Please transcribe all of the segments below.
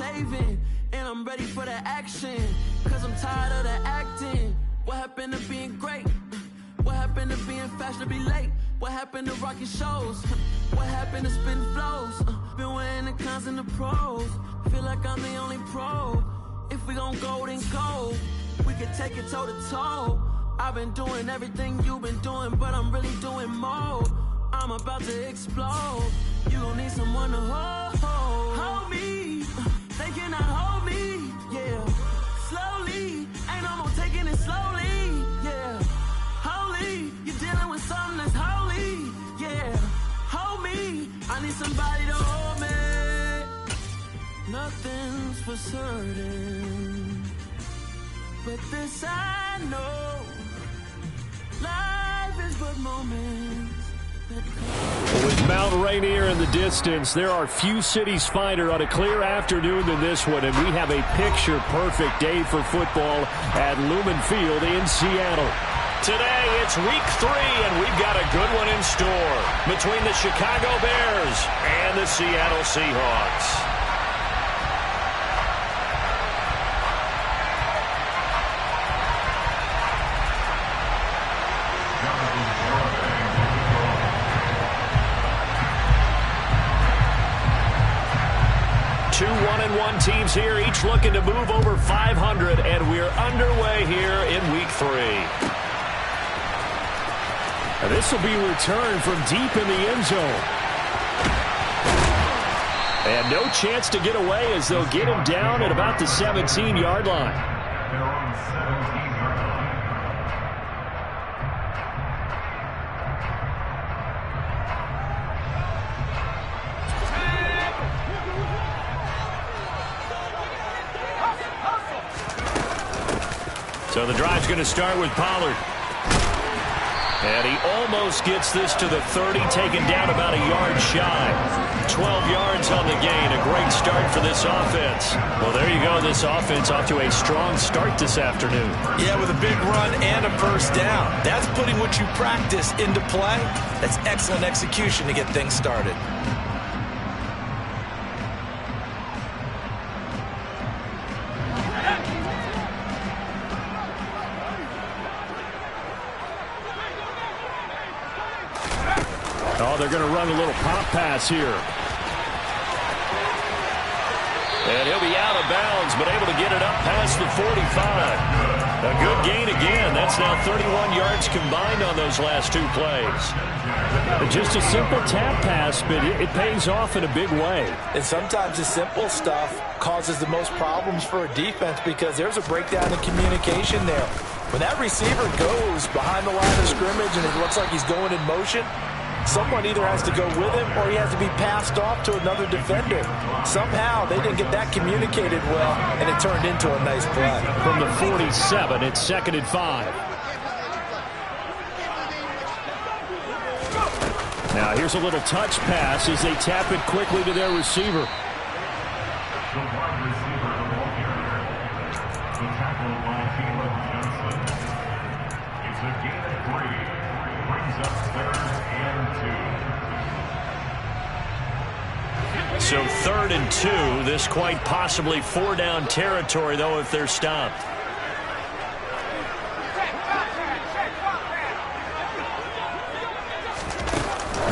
saving, and I'm ready for the action, cause I'm tired of the acting. What happened to being great? What happened to being fashionably late? What happened to rocking shows? What happened to spitting flows? Been wearing the cons and the pros. Feel like I'm the only pro. If we gon' go, then go. We can take it toe to toe. I've been doing everything you've been doing, but I'm really doing more. I'm about to explode. You gon' need someone to hold me. They cannot hold me, yeah. Slowly, ain't no more taking it slowly, yeah. Holy, you're dealing with something that's holy, yeah. Hold me, I need somebody to hold me. Nothing's for certain, but this I know. Life is but moments. With Mount Rainier in the distance, there are few cities finer on a clear afternoon than this one, and we have a picture-perfect day for football at Lumen Field in Seattle. Today, it's week 3, and we've got a good one in store between the Chicago Bears and the Seattle Seahawks. Two 1-1 teams here, each looking to move over 500, and we're underway here in week 3. This will be returned from deep in the end zone. And no chance to get away as they'll get him down at about the 17-yard line. They're on the 17-yard line. So the drive's going to start with Pollard. And he almost gets this to the 30, taken down about a yard shy. 12 yards on the gain. A great start for this offense. Well, there you go. This offense off to a strong start this afternoon. Yeah, with a big run and a first down. That's putting what you practice into play. That's excellent execution to get things started. Oh, they're going to run a little pop pass here. And he'll be out of bounds, but able to get it up past the 45. A good gain again. That's now 31 yards combined on those last 2 plays. Just a simple tap pass, but it pays off in a big way. And sometimes the simple stuff causes the most problems for a defense because there's a breakdown in communication there. When that receiver goes behind the line of scrimmage and it looks like he's going in motion, someone either has to go with him or he has to be passed off to another defender. Somehow they didn't get that communicated well, and it turned into a nice play. From the 47, it's 2nd and 5. Now here's a little touch pass as they tap it quickly to their receiver. The wide receiver, the ball carrier. The tackle by Caleb Johnson. It's a gain of 3. Brings up 3rd and 2. So 3rd and 2. This quite possibly 4-down territory, though, if they're stopped.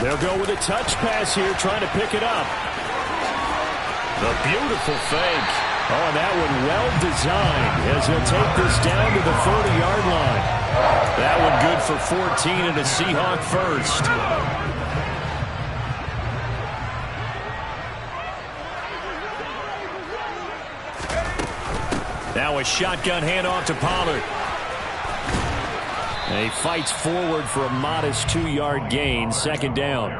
They'll go with a touch pass here, trying to pick it up. The beautiful fake. Oh, and that one well designed as he'll take this down to the 30-yard line. That one good for 14 and a Seahawk first. Now a shotgun handoff to Pollard. And he fights forward for a modest 2-yard gain, 2nd down.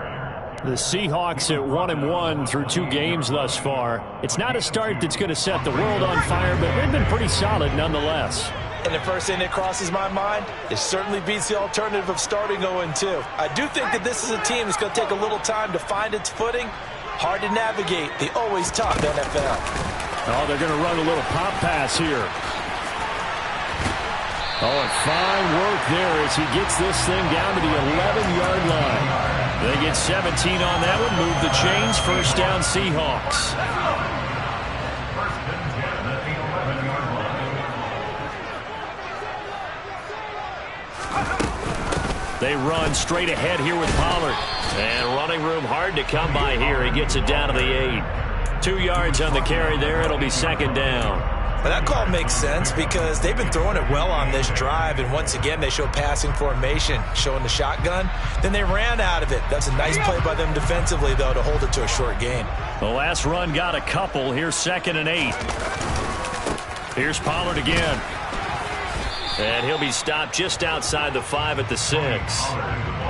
The Seahawks at 1-1 through 2 games thus far. It's not a start that's going to set the world on fire, but they've been pretty solid nonetheless. And the first thing that crosses my mind, it certainly beats the alternative of starting 0-2. I do think that this is a team that's going to take a little time to find its footing. Hard to navigate the always tough NFL. Oh, they're going to run a little pop pass here. Oh, and fine work there as he gets this thing down to the 11-yard line. They get 17 on that one, move the chains, 1st down Seahawks. They run straight ahead here with Pollard. And running room hard to come by here. He gets it down to the 8. 2 yards on the carry there. It'll be second down. Well, that call makes sense because they've been throwing it well on this drive, and once again they show passing formation, showing the shotgun. Then they ran out of it. That's a nice play by them defensively, though, to hold it to a short gain. The last run got a couple. Here's 2nd and 8. Here's Pollard again. And he'll be stopped just outside the 5 at the 6.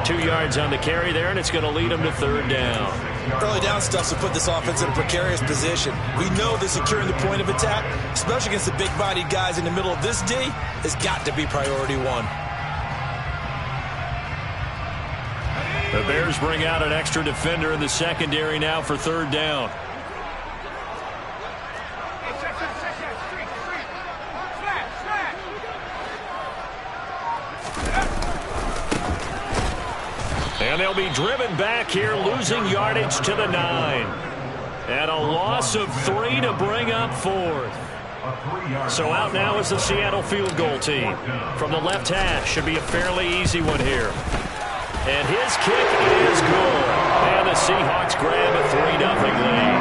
2 yards on the carry there, and it's going to lead him to 3rd down. Early down stuff to put this offense in a precarious position. We know that securing the point of attack, especially against the big-bodied guys in the middle of this D, has got to be priority 1. The Bears bring out an extra defender in the secondary now for 3rd down. And they'll be driven back here, losing yardage to the 9. And a loss of 3 to bring up 4th. So out now is the Seattle field goal team. From the left hash, should be a fairly easy one here. And his kick is good. And the Seahawks grab a 3-0 lead.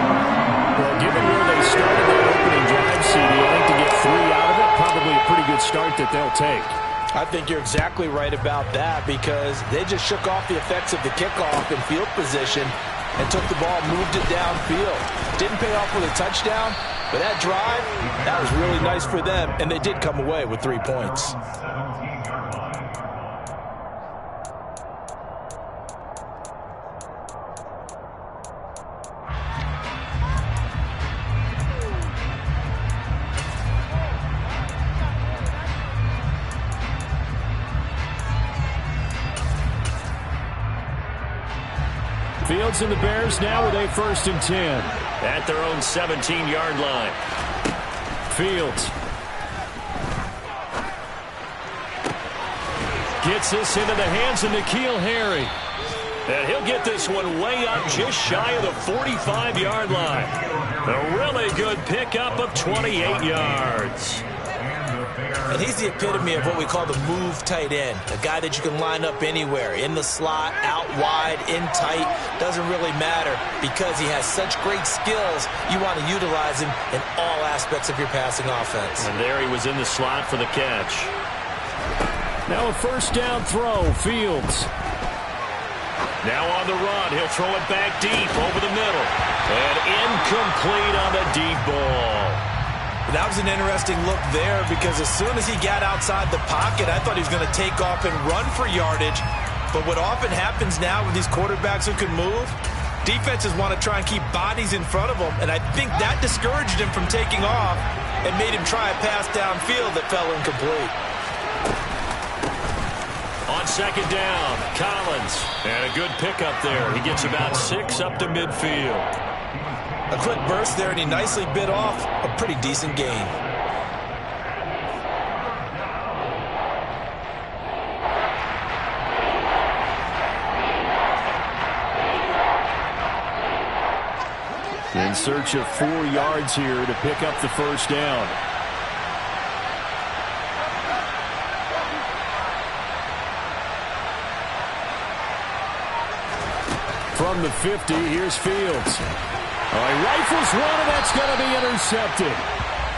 Well, given where they started their opening drive, CD, I think to get 3 out of it, probably a pretty good start that they'll take. I think you're exactly right about that because they just shook off the effects of the kickoff in field position and took the ball, moved it downfield. Didn't pay off with a touchdown, but that drive, that was really nice for them, and they did come away with 3 points. Fields and the Bears now with a 1st and 10. At their own 17-yard line. Fields gets this into the hands of N'Keal Harry. And he'll get this one way up just shy of the 45-yard line. A really good pickup of 28 yards. And he's the epitome of what we call the move tight end, a guy that you can line up anywhere, in the slot, out wide, in tight, doesn't really matter because he has such great skills. You want to utilize him in all aspects of your passing offense. And there he was in the slot for the catch. Now a 1st down throw, Fields. Now on the run, he'll throw it back deep over the middle. And incomplete on the deep ball. That was an interesting look there because as soon as he got outside the pocket, I thought he was going to take off and run for yardage. But what often happens now with these quarterbacks who can move, defenses want to try and keep bodies in front of them, and I think that discouraged him from taking off and made him try a pass downfield that fell incomplete. On 2nd down, Collins. And a good pickup there. He gets about 6 up to midfield. A quick burst there, and he nicely bit off a pretty decent gain. In search of 4 yards here to pick up the 1st down. From the 50, here's Fields. He rifles one, and that's going to be intercepted.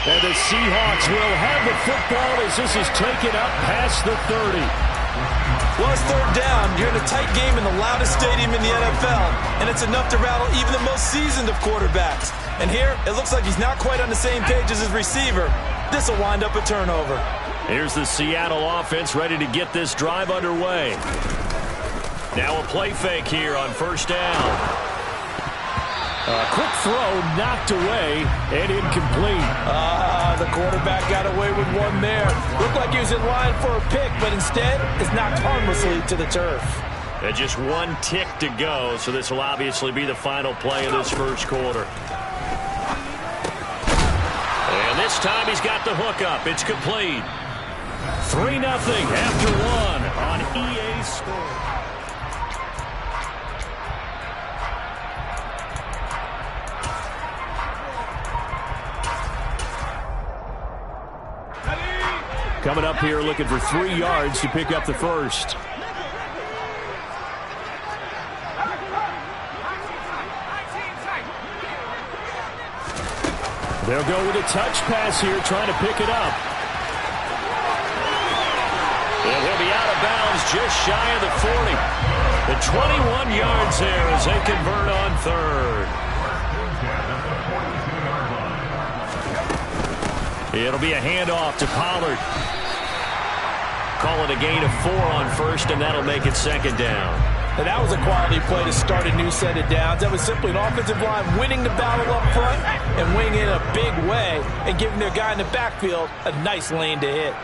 And the Seahawks will have the football as this is taken up past the 30. Well, it's 3rd down. You're in a tight game in the loudest stadium in the NFL, and it's enough to rattle even the most seasoned of quarterbacks. And here, it looks like he's not quite on the same page as his receiver. This will wind up a turnover. Here's the Seattle offense ready to get this drive underway. Now a play fake here on 1st down. A quick throw knocked away and incomplete. The quarterback got away with one there. Looked like he was in line for a pick, but instead is knocked harmlessly to the turf. And just 1 tick to go, so this will obviously be the final play of this 1st quarter. And this time he's got the hookup. It's complete. 3-0 after 1 on EA Sports. Coming up here looking for 3 yards to pick up the 1st. They'll go with a touch pass here, trying to pick it up. And he'll be out of bounds just shy of the 40. The 21 yards there as they convert on third. It'll be a handoff to Pollard. Call it a gain of 4 on first, and that'll make it second down. And that was a quality play to start a new set of downs. That was simply an offensive line winning the battle up front and winning it in a big way and giving their guy in the backfield a nice lane to hit.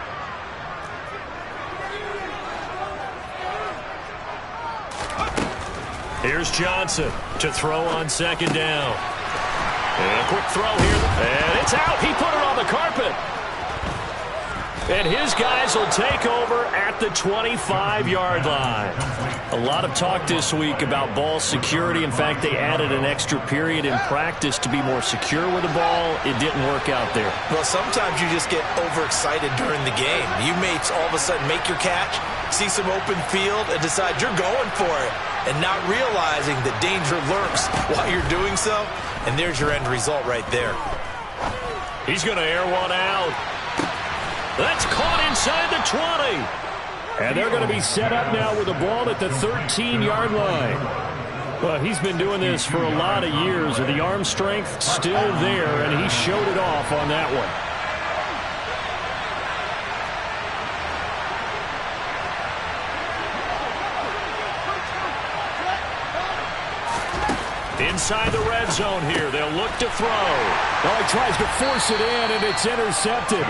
Here's Johnson to throw on second down. And a quick throw here. And it's out. He put it on the carpet. And his guys will take over at the 25-yard line. A lot of talk this week about ball security. In fact, they added an extra period in practice to be more secure with the ball. It didn't work out there. Well, sometimes you just get overexcited during the game. You may all of a sudden make your catch, see some open field, and decide you're going for it, and not realizing that danger lurks while you're doing so. And there's your end result right there. He's going to air one out. That's caught inside the 20. And they're going to be set up now with the ball at the 13-yard line. Well, he's been doing this for a lot of years, with the arm strength still there, and he showed it off on that one. Inside the red zone here, they'll look to throw. Oh, he tries to force it in, and it's intercepted.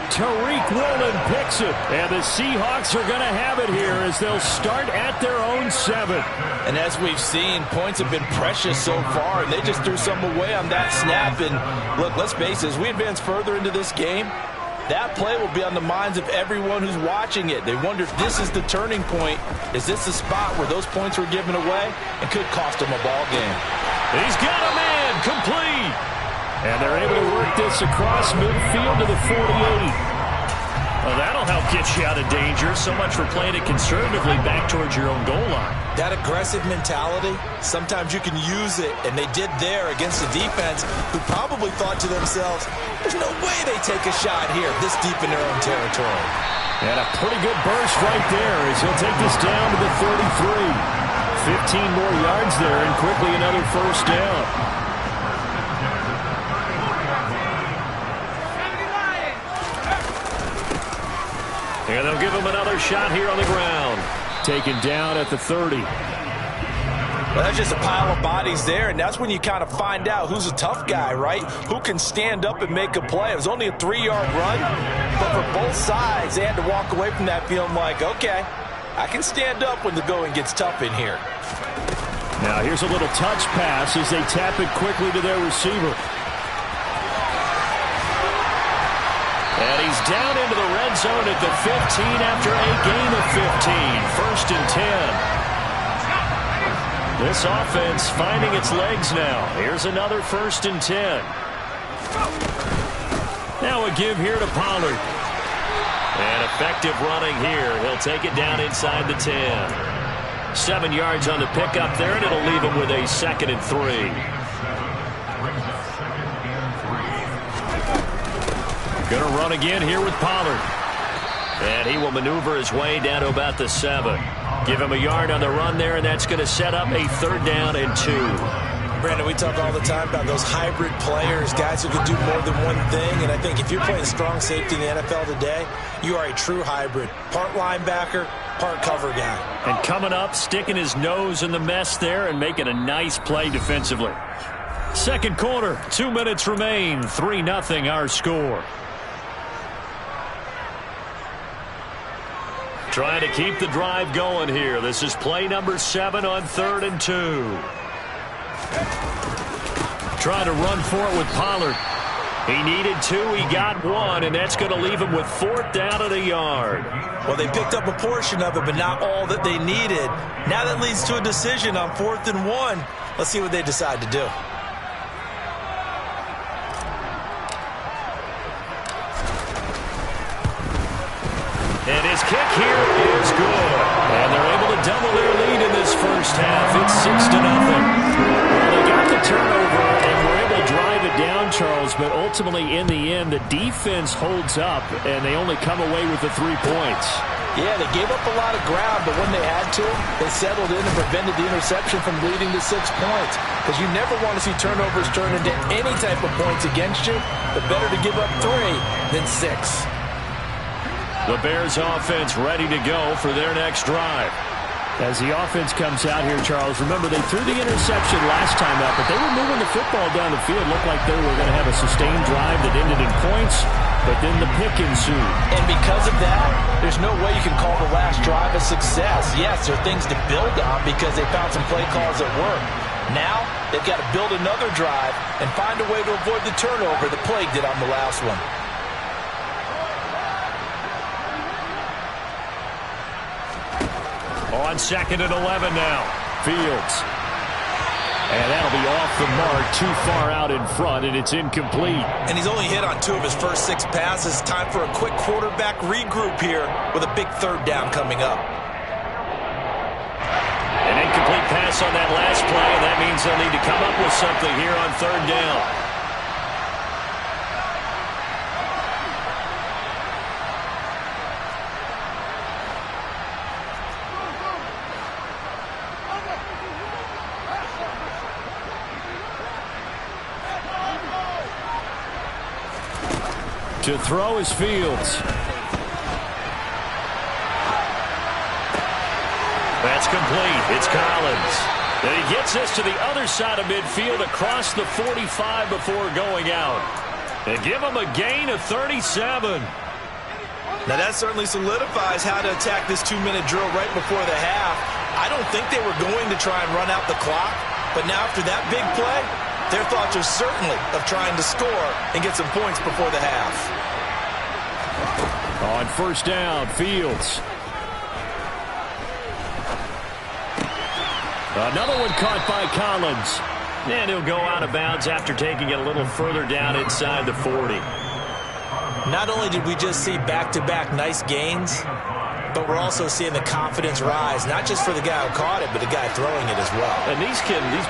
Tariq Woolen picks it, and the Seahawks are going to have it here as they'll start at their own 7. And as we've seen, points have been precious so far, and they just threw some away on that snap. And look, let's face it, as we advance further into this game, that play will be on the minds of everyone who's watching it. They wonder if this is the turning point. Is this the spot where those points were given away and could cost them a ball game? He's got a man complete. And they're able to work this across midfield to the 48. Well, that'll help get you out of danger. So much for playing it conservatively back towards your own goal line. That aggressive mentality, sometimes you can use it, and they did there against the defense, who probably thought to themselves, there's no way they take a shot here this deep in their own territory. And a pretty good burst right there as he'll take this down to the 33. 15 more yards there, and quickly another first down. And they'll give him another shot here on the ground. Taken down at the 30. Well, that's just a pile of bodies there, and that's when you kind of find out who's a tough guy, right? Who can stand up and make a play. It was only a 3-yard run, but for both sides, they had to walk away from that feeling like, okay, I can stand up when the going gets tough in here. Now here's a little touch pass as they tap it quickly to their receiver. And he's down into the red zone at the 15 after a gain of 15. First and 10. This offense finding its legs now. Here's another first and 10. Now a give here to Pollard. And effective running here. He'll take it down inside the 10. 7 yards on the pickup there, and it'll leave him with a 2nd and 3. Going to run again here with Pollard. And he will maneuver his way down to about the 7. Give him a yard on the run there, and that's going to set up a 3rd down and 2. Brandon, we talk all the time about those hybrid players, guys who can do more than one thing. And I think if you're playing strong safety in the NFL today, you are a true hybrid. Part linebacker, part cover guy. And coming up, sticking his nose in the mess there and making a nice play defensively. Second quarter, 2 minutes remain. 3-0 our score. Trying to keep the drive going here. This is play number 7 on 3rd and 2. Trying to run for it with Pollard. He needed 2, he got 1, and that's going to leave him with 4th down at a yard. Well, they picked up a portion of it, but not all that they needed. Now that leads to a decision on 4th and 1. Let's see what they decide to do. And his kick here is good. And they're able to double their lead in this first half. It's 6-0. Well, they got the turnover and were able to drive it down Charles, but ultimately in the end, the defense holds up, and they only come away with the 3 points. Yeah, they gave up a lot of ground, but when they had to, they settled in and prevented the interception from leading to 6 points. Because you never want to see turnovers turn into any type of points against you. But better to give up 3 than 6. The Bears offense ready to go for their next drive. As the offense comes out here, Charles, remember they threw the interception last time out, but they were moving the football down the field. Looked like they were going to have a sustained drive that ended in points, but then the pick ensued. And because of that, there's no way you can call the last drive a success. Yes, there are things to build on because they found some play calls that work. Now, they've got to build another drive and find a way to avoid the turnover that plagued it on the last one. On 2nd and 11 now. Fields. And that'll be off the mark, too far out in front, and it's incomplete. And he's only hit on 2 of his first 6 passes. Time for a quick quarterback regroup here with a big 3rd down coming up. An incomplete pass on that last play, and that means they'll need to come up with something here on 3rd down. To throw is Fields. That's complete. It's Collins. And he gets us to the other side of midfield across the 45 before going out. And give him a gain of 37. Now that certainly solidifies how to attack this 2-minute drill right before the half. I don't think they were going to try and run out the clock, but now after that big play, their thoughts are certainly of trying to score and get some points before the half. On 1st down, Fields. Another one caught by Collins. And he'll go out of bounds after taking it a little further down inside the 40. Not only did we just see back-to-back nice gains, but we're also seeing the confidence rise, not just for the guy who caught it, but the guy throwing it as well. And these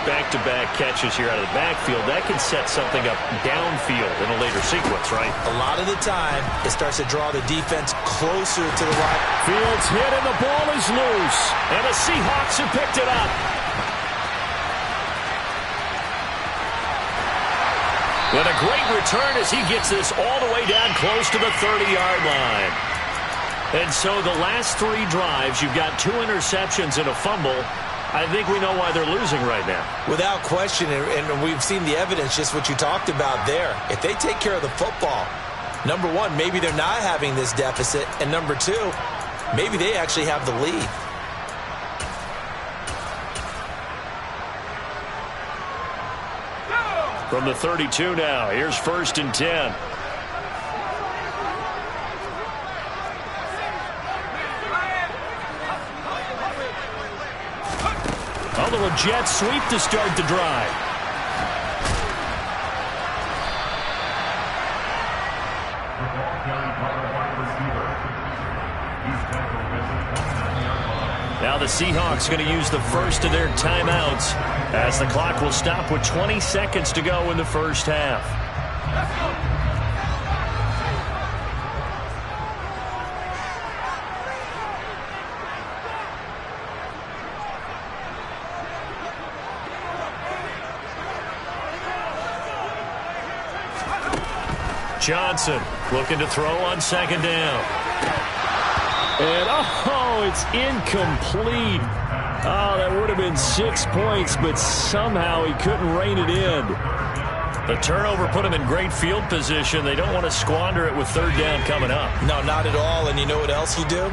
back-to-back catches here out of the backfield, that can set something up downfield in a later sequence, right? A lot of the time, it starts to draw the defense closer to the line. Fields hit and the ball is loose. And the Seahawks have picked it up. And a great return as he gets this all the way down close to the 30-yard line. And so the last 3 drives, you've got 2 interceptions and a fumble. I think we know why they're losing right now. Without question, and we've seen the evidence, just what you talked about there. If they take care of the football, number 1, maybe they're not having this deficit, and number 2, maybe they actually have the lead. From the 32 now, here's 1st and 10. A little jet sweep to start the drive. Now the Seahawks going to use the first of their timeouts as the clock will stop with 20 seconds to go in the first half. Johnson looking to throw on 2nd down. And, it's incomplete. Oh, that would have been 6 points, but somehow he couldn't rein it in. The turnover put him in great field position. They don't want to squander it with 3rd down coming up. No, not at all. And you know what else you do?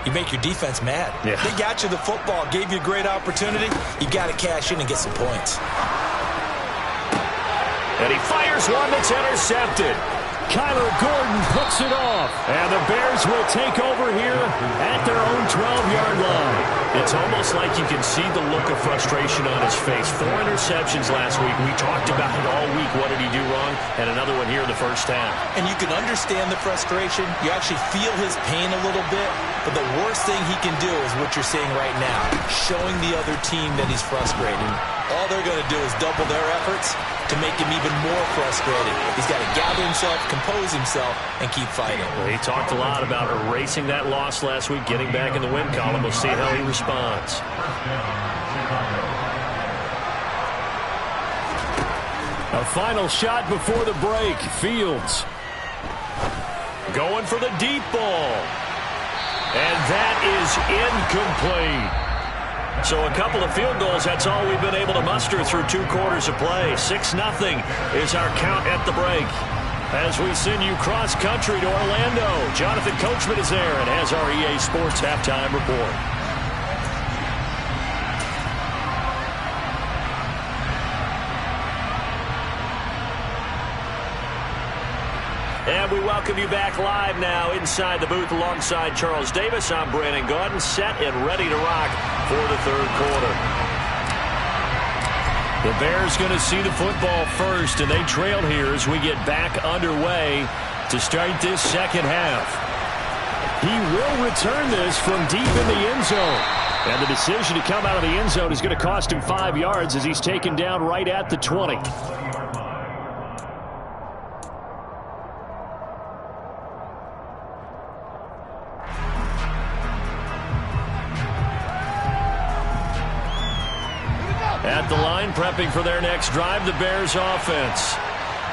You make your defense mad. Yeah. They got you the football, gave you a great opportunity. You got to cash in and get some points. And he fires one that's intercepted. Kyler Gordon puts it off. And the Bears will take over here at their own 12-yard line. It's almost like you can see the look of frustration on his face. 4 interceptions last week. We talked about it all week. What did he do wrong? And another one here in the first half. And you can understand the frustration. You actually feel his pain a little bit. But the worst thing he can do is what you're seeing right now, showing the other team that he's frustrated. All they're going to do is double their efforts to make him even more frustrated. He's got to gather himself, compose himself, and keep fighting. Well, he talked a lot about erasing that loss last week, getting back in the win column. We'll see how he responds. A final shot before the break. Fields going for the deep ball. And that is incomplete. So a couple of field goals, that's all we've been able to muster through 2 quarters of play. 6-0 is our count at the break. As we send you cross-country to Orlando, Jonathan Coachman is there and has our EA Sports Halftime Report. And we welcome you back live now inside the booth alongside Charles Davis. I'm Brandon Gaudin, set and ready to rock for the third quarter. The Bears going to see the football first, and they trail here as we get back underway to start this second half. He will return this from deep in the end zone. And the decision to come out of the end zone is going to cost him 5 yards as he's taken down right at the 20. At the line, prepping for their next drive, the Bears offense.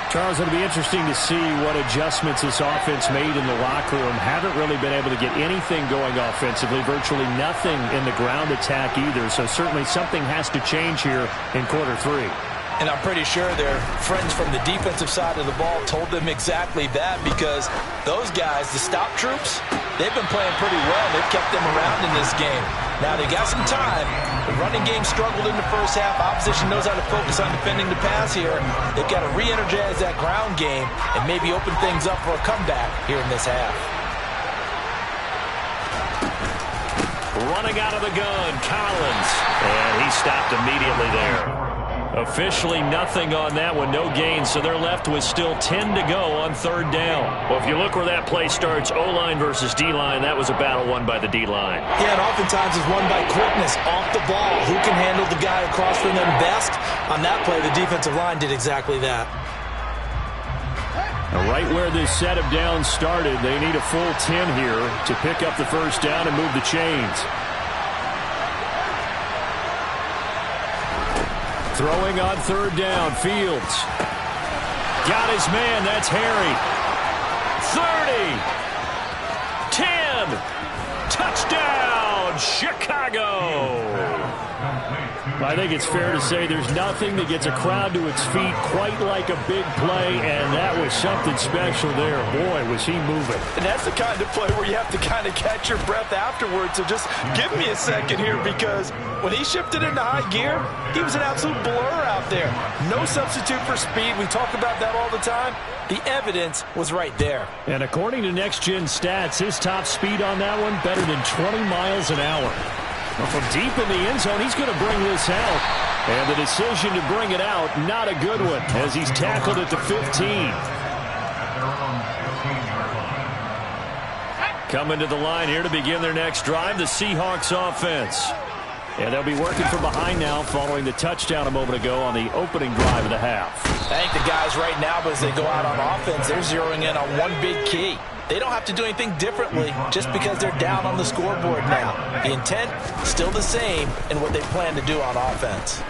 Charles, it'll be interesting to see what adjustments this offense made in the locker room. Haven't really been able to get anything going offensively, virtually nothing in the ground attack either. So certainly something has to change here in quarter 3. And I'm pretty sure their friends from the defensive side of the ball told them exactly that, because those guys, the stop troops, they've been playing pretty well. They've kept them around in this game. Now, they got some time. The running game struggled in the first half. Opposition knows how to focus on defending the pass here. They've got to re-energize that ground game and maybe open things up for a comeback here in this half. Running out of the gun, Collins. And he stopped immediately there. Officially nothing on that one, no gain, so they're left with still 10 to go on third down. Well, if you look where that play starts, O-line versus D-line, that was a battle won by the D-line. Yeah, and oftentimes it's won by quickness off the ball. Who can handle the guy across from them best? On that play, the defensive line did exactly that. Now, right where this set of downs started, they need a full 10 here to pick up the first down and move the chains. Throwing on third down, Fields. Got his man, that's Harry. 30. 10. Touchdown, Chicago. I think it's fair to say there's nothing that gets a crowd to its feet quite like a big play, and that was something special there. Boy, was he moving. And that's the kind of play where you have to kind of catch your breath afterwards. So just give me a second here, because when he shifted into high gear, he was an absolute blur out there. No substitute for speed. We talk about that all the time. The evidence was right there. And according to Next Gen Stats, his top speed on that one, better than 20 miles an hour. Well, from deep in the end zone, he's going to bring this out. And the decision to bring it out, not a good one, as he's tackled at the 15. Coming to the line here to begin their next drive, the Seahawks offense. And they'll be working from behind now following the touchdown a moment ago on the opening drive of the half. I think the guys right now, as they go out on offense, they're zeroing in on one big key. They don't have to do anything differently just because they're down on the scoreboard now. The intent, still the same in what they plan to do on offense.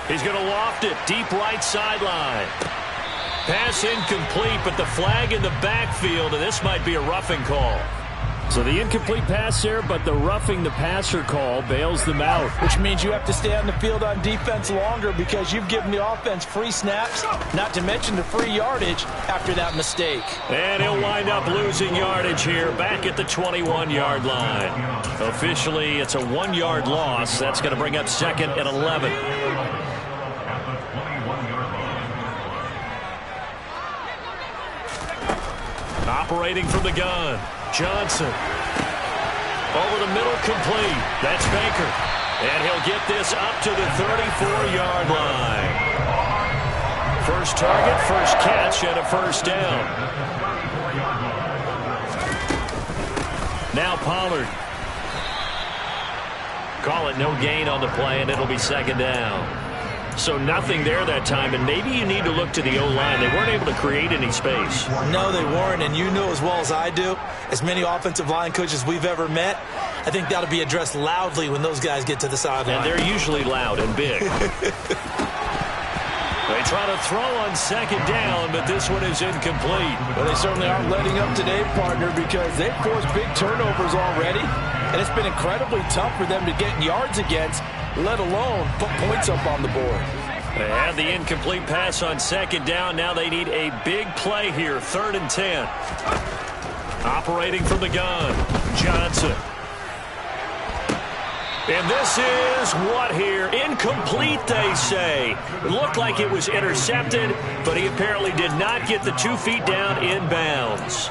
He's going to loft it, deep right sideline. Pass incomplete, but the flag in the backfield, and this might be a roughing call. So the incomplete pass there, but the roughing the passer call bails them out. Which means you have to stay on the field on defense longer because you've given the offense free snaps, not to mention the free yardage after that mistake. And he'll wind up losing yardage here back at the 21-yard line. Officially, it's a 1-yard loss. That's going to bring up second and 11. Operating from the gun, Johnson. Over the middle, complete. That's Baker. And he'll get this up to the 34-yard line. First target, first catch, and a first down. Now Pollard. Call it no gain on the play, and it'll be second down. So nothing there that time, and maybe you need to look to the O-line. They weren't able to create any space. No, they weren't, and you know as well as I do, as many offensive line coaches we've ever met, I think that'll be addressed loudly when those guys get to the sideline. And they're usually loud and big. They try to throw on second down, but this one is incomplete. Well, they certainly aren't letting up today, partner, because they've forced big turnovers already, and it's been incredibly tough for them to get yards against, let alone put points up on the board. They had the incomplete pass on second down. Now they need a big play here, 3rd and 10. Operating from the gun, Johnson. And this is what here? Incomplete, they say. It looked like it was intercepted, but he apparently did not get the 2 feet down in bounds.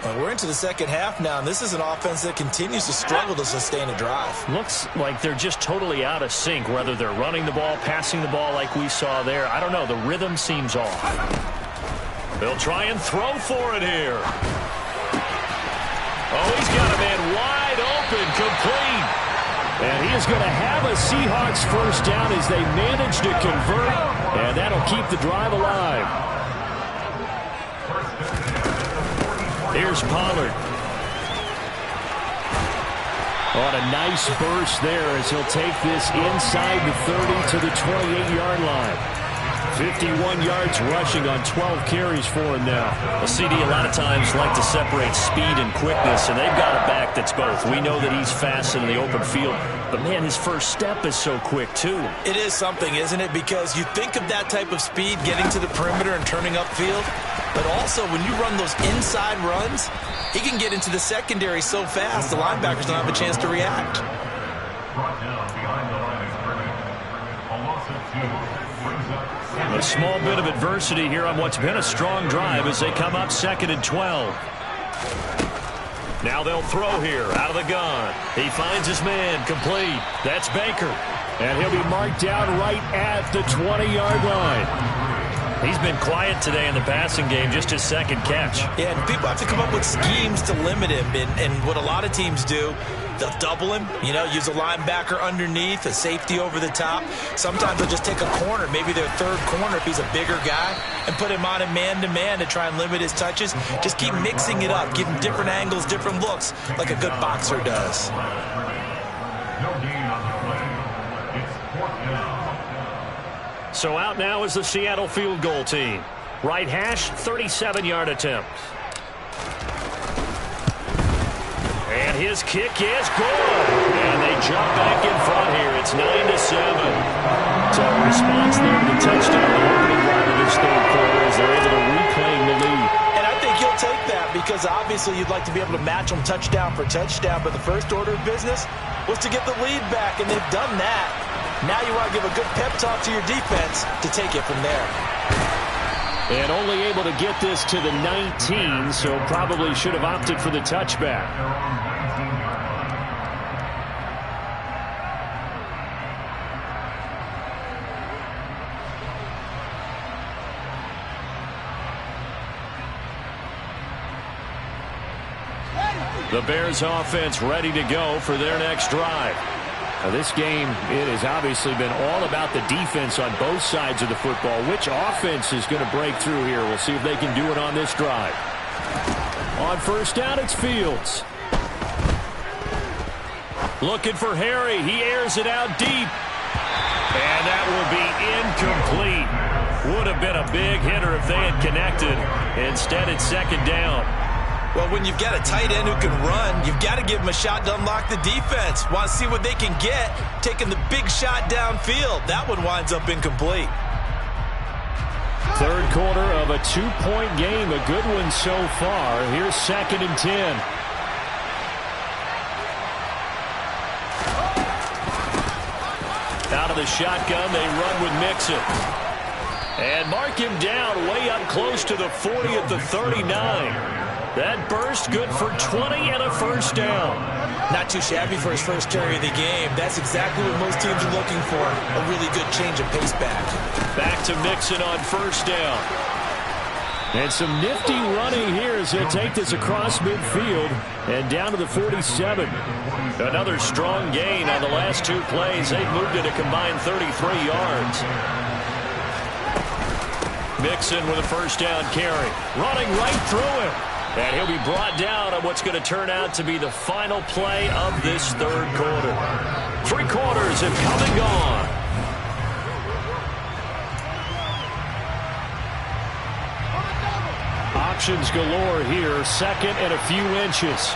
Well, we're into the second half now, and this is an offense that continues to struggle to sustain a drive. Looks like they're just totally out of sync, whether they're running the ball, passing the ball like we saw there. I don't know. The rhythm seems off. They'll try and throw for it here. Oh, he's got a man wide open, complete. And he is going to have a Seahawks first down as they manage to convert, and that'll keep the drive alive. Here's Pollard. On a nice burst there as he'll take this inside the 30 to the 28-yard line. 51 yards rushing on 12 carries for him now. A CD a lot of times like to separate speed and quickness, and they've got a back that's both. We know that he's fast in the open field, but man, his first step is so quick too. It is something, isn't it? Because you think of that type of speed getting to the perimeter and turning upfield, but also when you run those inside runs, he can get into the secondary so fast the linebackers don't have a chance to react. Brought down behind the line of scrimmage. A loss of 2. A small bit of adversity here on what's been a strong drive as they come up 2nd and 12. Now they'll throw here out of the gun. He finds his man, complete. That's Baker. And he'll be marked down right at the 20-yard line. He's been quiet today in the passing game, just his second catch. Yeah, and people have to come up with schemes to limit him. And what a lot of teams do, they'll double him, use a linebacker underneath, a safety over the top. Sometimes they'll just take a corner, maybe their third corner if he's a bigger guy, and put him on a man-to-man to try and limit his touches. Just keep mixing it up, give him different angles, different looks, like a good boxer does. No gain on the play. It's 4th down. So out now is the Seattle field goal team. Right hash, 37-yard attempt. And his kick is good. And they jump back in front here. It's 9-7. So a response there to the touchdown, the opening drive of this third quarter as they're able to reclaim the lead. And I think you'll take that because obviously you'd like to be able to match them touchdown for touchdown, but the first order of business was to get the lead back, and they've done that. Now you want to give a good pep talk to your defense to take it from there. And only able to get this to the 19, so probably should have opted for the touchback. The Bears offense ready to go for their next drive. Now this game, it has obviously been all about the defense on both sides of the football. Which offense is going to break through here? We'll see if they can do it on this drive. On first down, it's Fields. Looking for Harry. He airs it out deep. And that will be incomplete. Would have been a big hitter if they had connected. Instead, it's second down. Well, when you've got a tight end who can run, you've got to give him a shot to unlock the defense. Want to see what they can get, taking the big shot downfield. That one winds up incomplete. Third quarter of a 2-point game, a good one so far. Here's 2nd and 10. Out of the shotgun, they run with Mixon. And mark him down way up close to the 40 at the 39. That burst good for 20 and a first down. Not too shabby for his first carry of the game. That's exactly what most teams are looking for. A really good change of pace back. Back to Mixon on first down. And some nifty running here as he'll take this across midfield and down to the 47. Another strong gain on the last two plays. They've moved it a combined 33 yards. Mixon with a first down carry. Running right through him. And he'll be brought down on what's going to turn out to be the final play of this third quarter. 3 quarters have come and gone. Options galore here. Second and a few inches.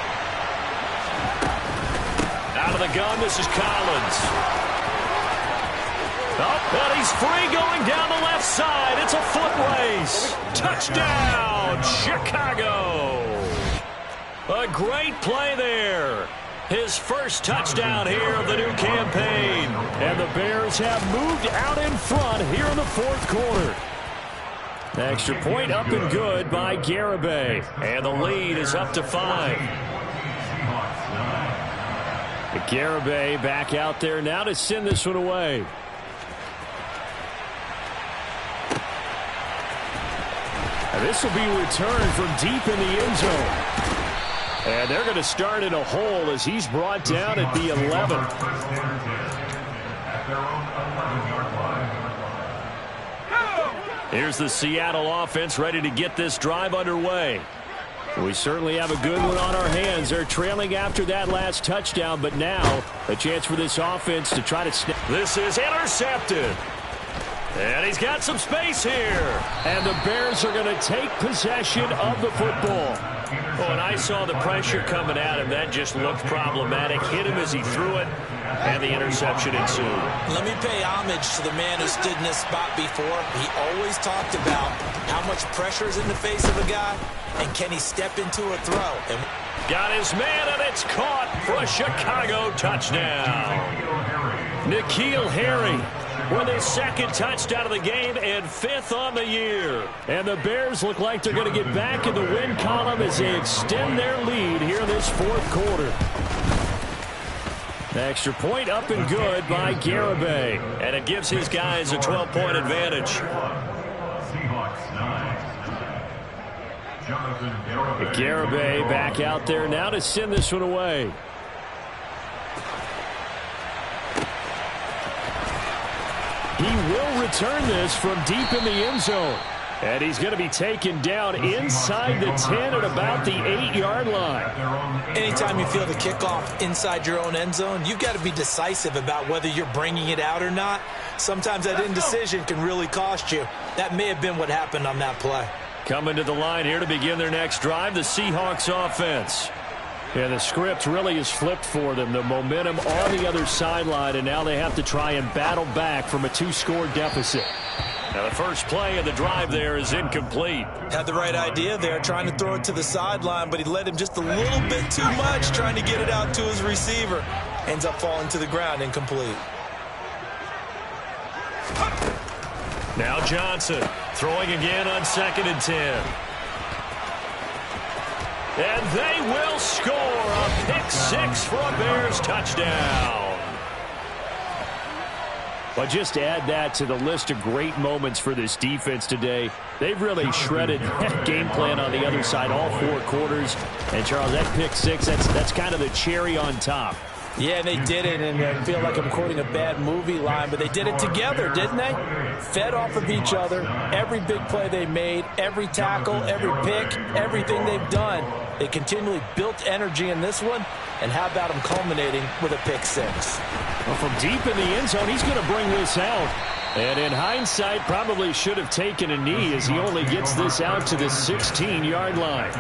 Out of the gun, this is Collins. Oh, and he's free going down the left side. It's a foot race. Touchdown, Chicago. A great play there. His first touchdown here of the new campaign. And the Bears have moved out in front here in the fourth quarter. Extra point up and good by Garibay. And the lead is up to 5. Garibay back out there now to send this one away. And this will be returned from deep in the end zone. And they're going to start in a hole as he's brought down at the 11. Here's the Seattle offense ready to get this drive underway. We certainly have a good one on our hands. They're trailing after that last touchdown, but now a chance for this offense to try to snap. This is intercepted. And he's got some space here. And the Bears are going to take possession of the football. Oh, and I saw the pressure coming at him. That just looked problematic. Hit him as he threw it, and the interception ensued. Let me pay homage to the man who stood in this spot before. He always talked about how much pressure is in the face of a guy, and can he step into a throw. And got his man, and it's caught for a Chicago touchdown. N'Keal Harry with his second touchdown of the game and 5th on the year. And the Bears look like they're going to get back in the win column as they extend their lead here in this fourth quarter. Extra point up and good by Garibay. And it gives his guys a 12-point advantage. Garibay back out there now to send this one away. He will return this from deep in the end zone. And he's going to be taken down inside the 10 at about the 8-yard line. Anytime you feel the kickoff inside your own end zone, you've got to be decisive about whether you're bringing it out or not. Sometimes that indecision can really cost you. That may have been what happened on that play. Coming to the line here to begin their next drive, the Seahawks offense. Yeah, the script really is flipped for them. The momentum on the other sideline, and now they have to try and battle back from a 2-score deficit. Now the first play of the drive there is incomplete. Had the right idea there, trying to throw it to the sideline, but he led him just a little bit too much, trying to get it out to his receiver. Ends up falling to the ground, incomplete. Now Johnson throwing again on 2nd and 10. And they will score a pick-6 for a Bears touchdown. But just to add that to the list of great moments for this defense today, they've really shredded that game plan on the other side all 4 quarters. And, Charles, that pick-6, that's kind of the cherry on top. Yeah, they did it, and I feel like I'm quoting a bad movie line, but they did it together, didn't they? Fed off of each other, every big play they made, every tackle, every pick, everything they've done. They continually built energy in this one, and how about them culminating with a pick-6? Well, from deep in the end zone, he's going to bring this out. And in hindsight, probably should have taken a knee as he only gets this out to the 16-yard line.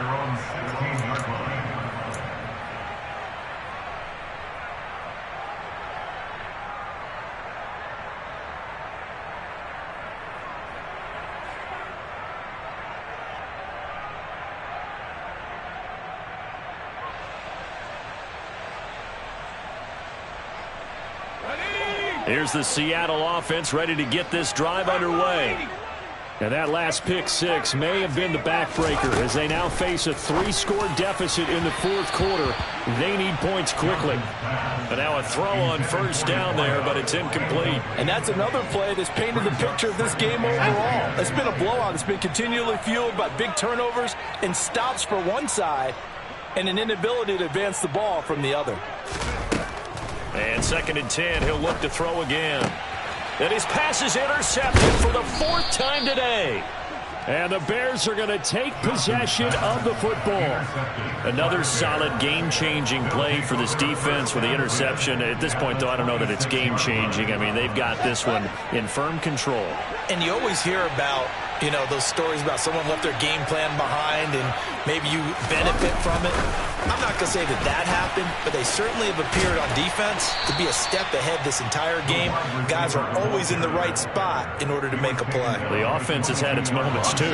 Here's the Seattle offense ready to get this drive underway. And that last pick six may have been the backbreaker as they now face a 3-score deficit in the fourth quarter. They need points quickly. And now a throw on first down there, but it's incomplete. And that's another play that's painted the picture of this game overall. It's been a blowout. It's been continually fueled by big turnovers and stops for one side and an inability to advance the ball from the other. And 2nd and 10, he'll look to throw again. And his pass is intercepted for the 4th time today. And the Bears are going to take possession of the football. Another solid game-changing play for this defense with the interception. At this point, though, I don't know that it's game-changing. I mean, they've got this one in firm control. And you always hear about, you know, those stories about someone left their game plan behind and maybe you benefit from it. I'm not going to say that that happened, but they certainly have appeared on defense to be a step ahead this entire game. Guys are always in the right spot in order to make a play. The offense has had its moments, too.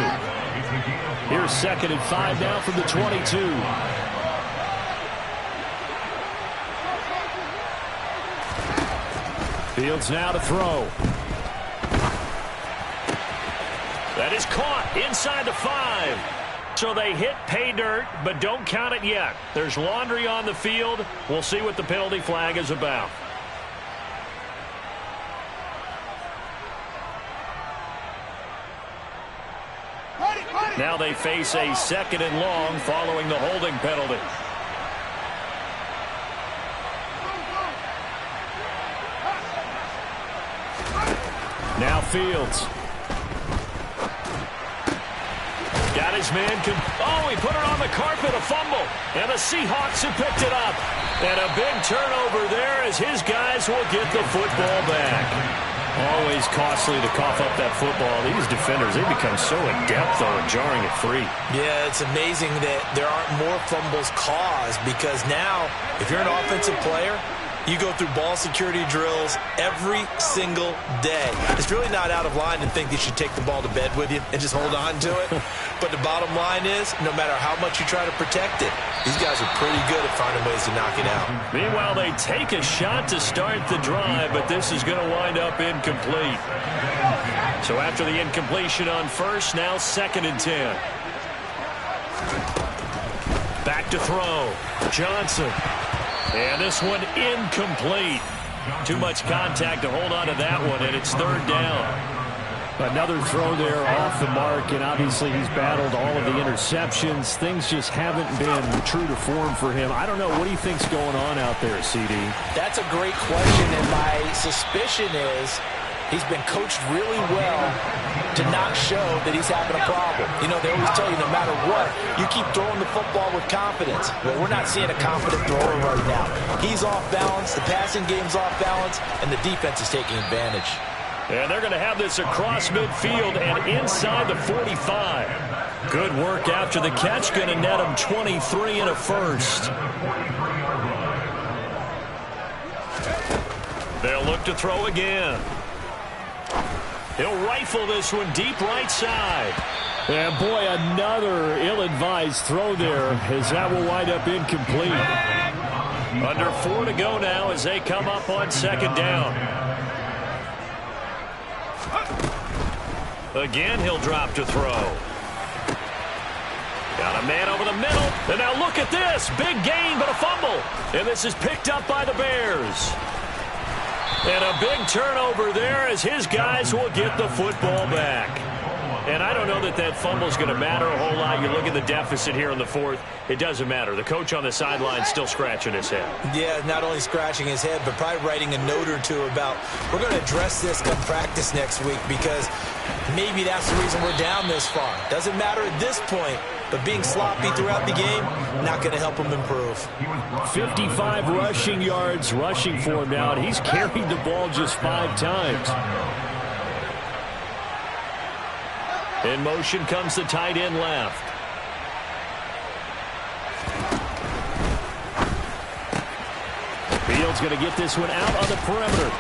Here's 2nd and 5 now from the 22. Fields now to throw. That is caught inside the 5. So they hit pay dirt, but don't count it yet. There's laundry on the field. We'll see what the penalty flag is about. Now they face a 2nd and long following the holding penalty. Now Fields. Got his man. Oh, he put it on the carpet, a fumble. And the Seahawks have picked it up. And a big turnover there as his guys will get the football back. Always costly to cough up that football. These defenders, they become so adept, though, at jarring it free. Yeah, it's amazing that there aren't more fumbles caused because now, if you're an offensive player, you go through ball security drills every single day. It's really not out of line to think you should take the ball to bed with you and just hold on to it. But the bottom line is, no matter how much you try to protect it, these guys are pretty good at finding ways to knock it out. Meanwhile, they take a shot to start the drive, but this is going to wind up incomplete. So after the incompletion on first, now 2nd and 10. Back to throw. Johnson. And this one incomplete. Too much contact to hold on to that one, and it's 3rd down. Another throw there off the mark, and obviously he's battled all of the interceptions. Things just haven't been true to form for him. I don't know. What do you think's going on out there, CD? That's a great question, and my suspicion is he's been coached really well to not show that he's having a problem. You know, they always tell you no matter what, you keep throwing the football with confidence. Well, we're not seeing a confident thrower right now. He's off balance, the passing game's off balance, and the defense is taking advantage. And they're going to have this across midfield and inside the 45. Good work after the catch, going to net him 23 and a first. They'll look to throw again. He'll rifle this one deep right side. And boy, another ill-advised throw there as that will wind up incomplete. Under 4 to go now as they come up on 2nd down. Again, he'll drop to throw. Got a man over the middle. And now look at this. Big gain, but a fumble. And this is picked up by the Bears. And a big turnover there as his guys will get the football back. And I don't know that that fumble is going to matter a whole lot. You look at the deficit here in the 4th. It doesn't matter. The coach on the sideline still scratching his head. Yeah, not only scratching his head, but probably writing a note or two about we're going to address this come practice next week because maybe that's the reason we're down this far. Doesn't matter at this point, but being sloppy throughout the game, not going to help him improve. 55 rushing yards rushing for him now, and he's carried the ball just 5 times. In motion comes the tight end left. Fields going to get this one out on the perimeter.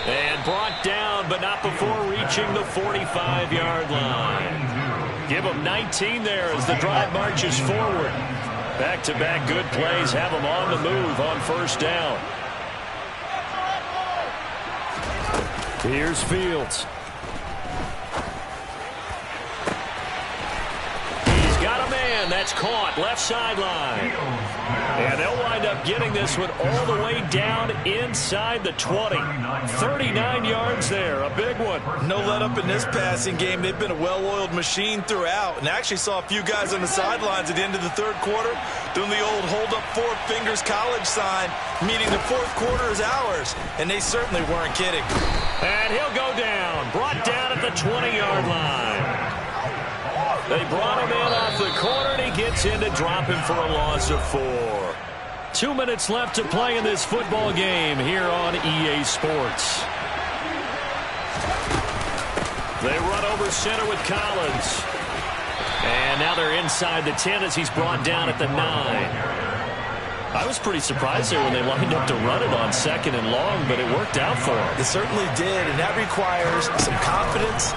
And brought down, but not before reaching the 45-yard line. Give him 19 there as the drive marches forward. Back-to-back good plays have him on the move on first down. Here's Fields. again. That's caught. Left sideline. And they'll wind up getting this one all the way down inside the 20. 39 yards there. A big one. No let up in this passing game. They've been a well-oiled machine throughout. And actually saw a few guys on the sidelines at the end of the third quarter doing the old hold up four fingers college sign, meaning the fourth quarter is ours. And they certainly weren't kidding. And he'll go down. Brought down at the 20-yard line. They brought him in off the corner, and he gets in to drop him for a loss of 4. 2 minutes left to play in this football game here on EA Sports. They run over center with Collins. And now they're inside the 10 as he's brought down at the 9. I was pretty surprised there when they lined up to run it on 2nd and long, but it worked out for them. It certainly did, and that requires some confidence,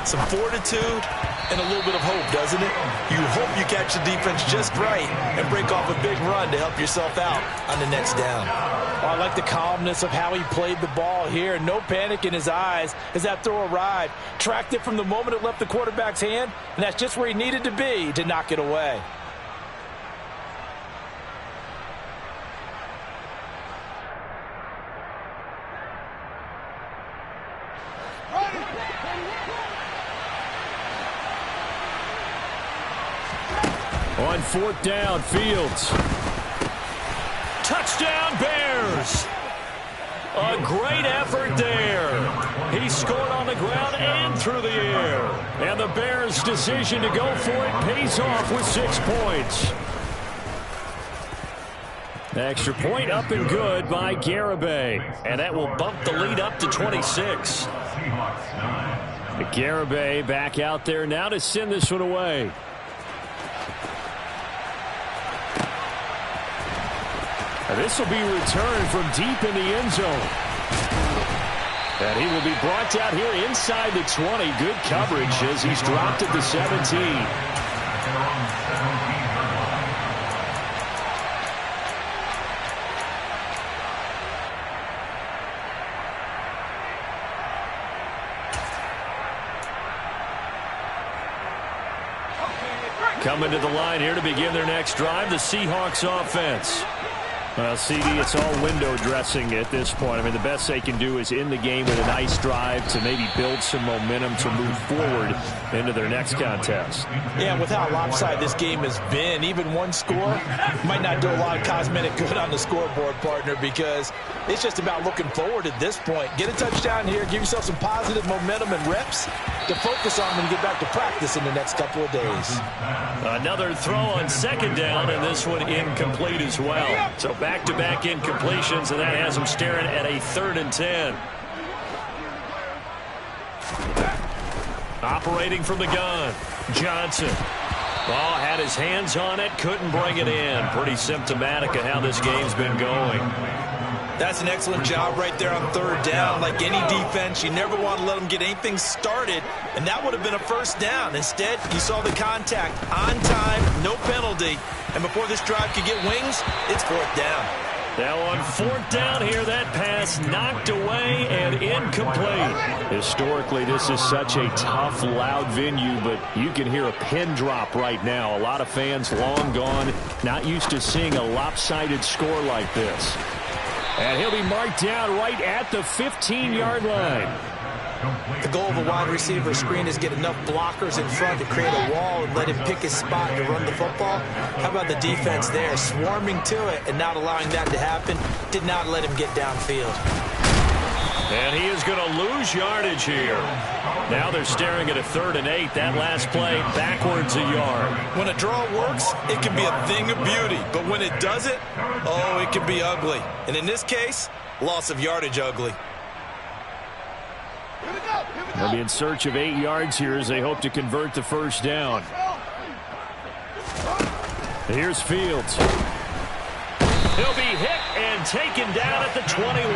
some fortitude, and a little bit of hope, doesn't it? You hope you catch the defense just right and break off a big run to help yourself out on the next down. Oh, I like the calmness of how he played the ball here. No panic in his eyes as that throw arrived. Tracked it from the moment it left the quarterback's hand, and that's just where he needed to be to knock it away. On 4th down, Fields. Touchdown, Bears! A great effort there. He scored on the ground and through the air. And the Bears' decision to go for it pays off with 6 points. Extra point up and good by Garibay. And that will bump the lead up to 26. Garibay back out there now to send this one away. This will be returned from deep in the end zone. And he will be brought down here inside the 20. Good coverage as he's dropped at the 17. Coming to the line here to begin their next drive, the Seahawks offense. Well, CD, it's all window dressing at this point. I mean, the best they can do is end the game with a nice drive to maybe build some momentum to move forward into their next contest. Yeah, with how lopsided this game has been, even one score might not do a lot of cosmetic good on the scoreboard, partner, because it's just about looking forward at this point. Get a touchdown here, give yourself some positive momentum and reps to focus on when you get back to practice in the next couple of days. Another throw on 2nd down, and this one incomplete as well. So back-to-back incompletions, and that has him staring at a 3rd and 10. Operating from the gun, Johnson. Ball had his hands on it, couldn't bring it in. Pretty symptomatic of how this game's been going. That's an excellent job right there on 3rd down. Like any defense, you never want to let them get anything started, and that would have been a 1st down. Instead, you saw the contact on time, no penalty, and before this drive could get wings, it's 4th down. Now on 4th down here, that pass knocked away and incomplete. Historically, this is such a tough, loud venue, but you can hear a pin drop right now. A lot of fans long gone, not used to seeing a lopsided score like this. And he'll be marked down right at the 15-yard line. The goal of a wide receiver screen is get enough blockers in front to create a wall and let him pick his spot to run the football. How about the defense there, swarming to it and not allowing that to happen? Did not let him get downfield. And he is going to lose yardage here. Now they're staring at a 3rd and 8. That last play backwards a yard. When a draw works, it can be a thing of beauty. But when it doesn't, oh, it can be ugly. And in this case, loss of yardage ugly. They'll be in search of 8 yards here as they hope to convert the 1st down. Here's Fields. He'll be hit and taken down at the 21.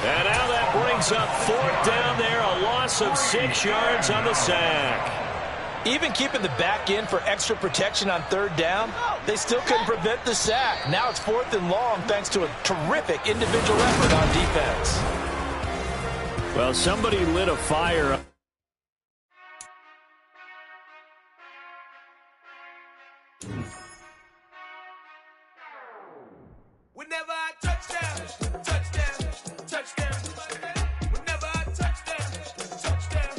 And now that brings up 4th down there, a loss of 6 yards on the sack. Even keeping the back in for extra protection on 3rd down, they still couldn't prevent the sack. Now it's 4th and long thanks to a terrific individual effort on defense. Well, somebody lit a fire. Whenever I touchdown, touchdown, touchdown. Whenever I touchdown, touchdown,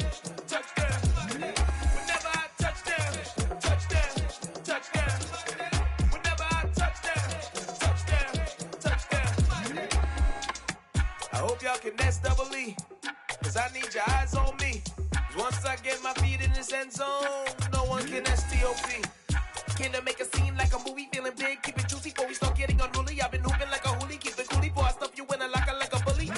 touchdown. Whenever I touchdown, touchdown, touchdown. Whenever I touchdown, touchdown, touchdown. I hope y'all can nest double E, cause I need your eyes on me. Cause once I get my feet in this end zone, no one can STOP. Came to make a scene like a movie, feeling big, keep it juicy before we start getting unruly. I've been hooping like a hoolie, keep it coolie before I stuff you in a locker like a bully.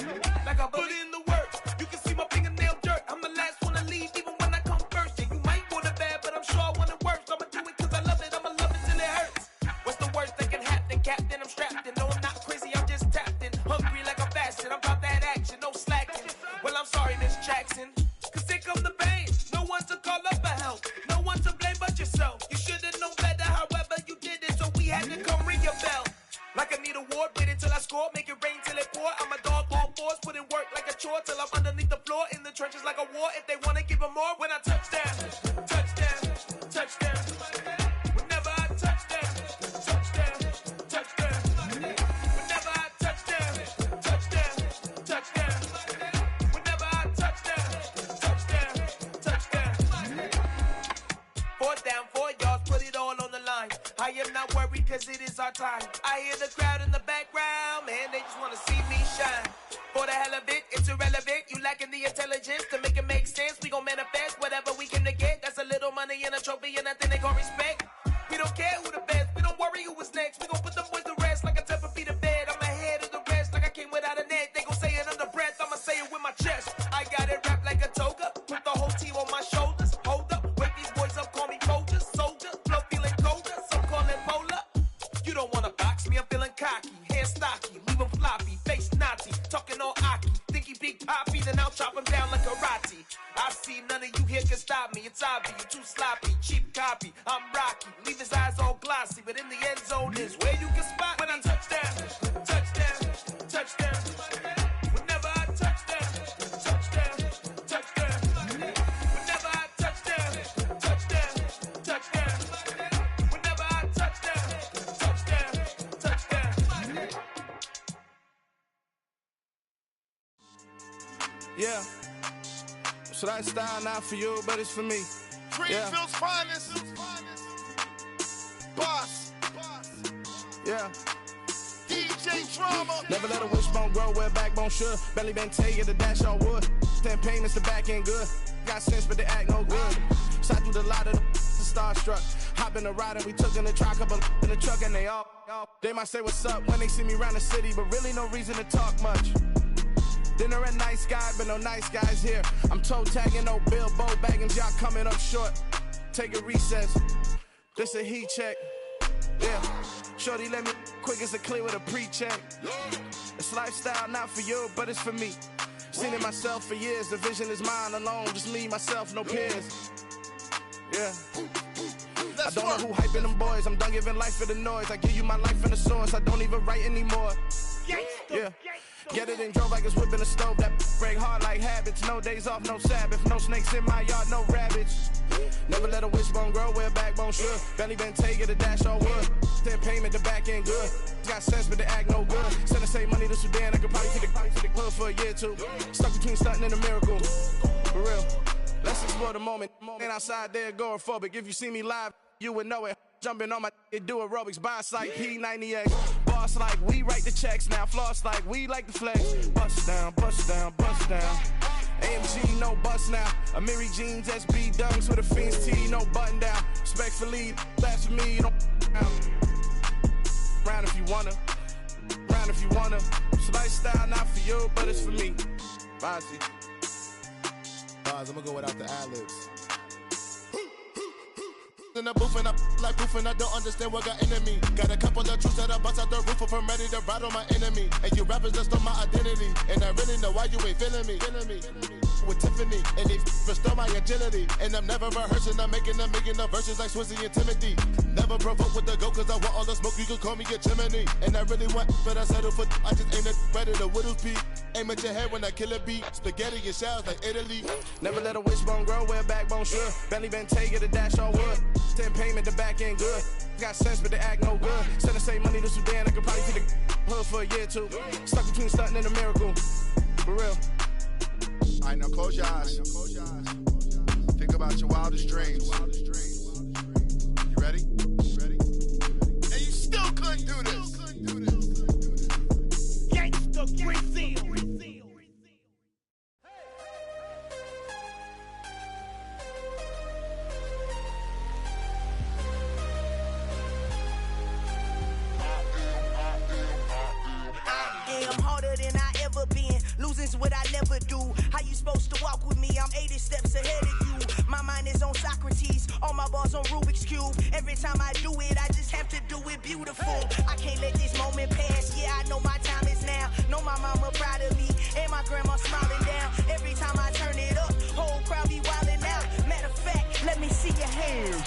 Like a bully. Put in the work, you can see my fingernail dirt. I'm the last one to leave, even when I come first. And you might want it bad, but I'm sure I want it worse. I'ma do it cause I love it, I'ma love it till it hurts. What's the worst that can happen, Captain? I'm strapped in, no I'm not crazy, I'm just tapped in. Hungry like a fashion, I'm about that action, no slacking. Well I'm sorry Miss Jackson, cause here come the pain. No one to call up for help, no one to blame but yourself. You should've known better, however you did it, so we had to come ring your bell. Like I need a award, wait until I score, make it rain till it pour. I'm a dog on force, put in work like a chore till I'm underneath the floor, in the trenches like a war. If they wanna give them more, when I touchdown, touchdown, touchdown. Whenever I touchdown, touchdown, touchdown. Whenever I touchdown, touchdown, touchdown. Whenever I touchdown, touchdown, touchdown. Fourth down, 4 yards, put it all on the line. I am not worried cause it is our time. I hear the crowd in the background, man, they just wanna see me shine. For the hell of it, it's irrelevant. You lacking the intelligence to make it make sense. We gon' manifest whatever we came to get. That's a little money and a trophy and nothing they gon' respect. We don't care who the best, we don't worry who is next. We gon' put them boys to rest like a temper feet of bed. I'm ahead of the rest like I came without a net. They gon' say it under breath, I'ma say it with my chest. I got it wrapped like a toga, put the whole team on my shoulders. Hold up, wake these boys up, call me Folger, soldier. Flow feeling colder, some call it polar. You don't wanna box me, I'm feeling cocky. Hair stocky, leave him floppy, face naughty. Talking all aki, think he big poppy, then I'll chop him down like karate. I see none of you here can stop me. It's obvious, you too sloppy, cheap copy. I'm Rocky, leave his eyes all glossy, but in the end zone is where you can spot when I touchdown, touchdown, touchdown. Whenever I touchdown, touchdown, touchdown. Whenever I touchdown, touchdown, touchdown. Whenever I touchdown, touchdown, touchdown. Yeah. So that style not for you, but it's for me. Greenfield's finest. Boss. Yeah. DJ Drama. Never let a wishbone grow where backbone should. Belly been taking the dash on wood. 10 payments, the back end good. Got sense, but they act no good. Shot through the lot of the starstruck. Hop in the ride and we took in the truck, couple in the truck, and they all. They might say what's up when they see me around the city, but really no reason to talk much. Dinner at nice guy, but no nice guys here. I'm toe tagging, no Bilbo bagging, y'all coming up short. Take a recess. This a heat check. Yeah. Shorty let me quick as a clear with a pre-check. It's lifestyle not for you, but it's for me. Seen it myself for years. The vision is mine alone. Just me, myself, no peers. Yeah. I don't know who hyping them boys. I'm done giving life for the noise. I give you my life in the source. I don't even write anymore. Yeah. Get it and drove like it's whipping a stove. That break hard like habits. No days off, no Sabbath. No snakes in my yard, no rabbits. Never let a wishbone grow where backbone should. Belly been taking the dash all wood. 10 payment, the back end good. Got sense, but they act no good. Send the same money to Sudan. I could probably take the hood for a year or two. Stuck between stunting and a miracle. For real. Let's explore the moment. Ain't outside there agoraphobic. If you see me live, you would know it. Jumping on my do aerobics, boss like P90X. Boss like we write the checks now. Floss like we like the flex. Bust down, bust down, bust down. AMG, no bust now. Amiri jeans, SB dunks with a Fiends T, no button down. Respectfully, that's for me, you don't round if you wanna. Round if you wanna. It's lifestyle not for you, but it's for me. Bossy. Bars, I'm gonna go without the ad-libs. In the booth and I like proof and I don't understand what got into me. Got a couple of truths that I bust out the roof if I'm ready to rattle my enemy. And you rappers just stole my identity, and I really know why you ain't feeling me. With Tiffany, and they restore my agility. And I'm never rehearsing, I'm making a million of verses like Swizzy and Timothy. Never provoke with the go, cause I want all the smoke, you can call me a chimney. And I really want, but I settle for, I just aim at ready to Whittles Peak. Aim at your head when I kill a beat. Spaghetti and shells like Italy. Never let a wishbone grow where backbone should. Belly been taking the dash all wood. 10 payment, the back end good. Got sense, but they act no good. Send the same money to Sudan, I could probably feed the hood for a year or two. Stuck between stunting and a miracle. For real. All right, now close your eyes. Think about your wildest dreams. You ready? And you still couldn't do this. Gangsta Brazil. I'm harder than I ever been. Losing's what I never do. How you supposed to walk with me? I'm 80 steps ahead of you. My mind is on Socrates. All my balls on Rubik's Cube. Every time I do it, I just have to do it beautiful. I can't let this moment pass. Yeah, I know my time is now. Know my mama proud of me. And my grandma smiling down. Every time I turn it up, whole crowd be wildin' out. Matter of fact, let me see your hands.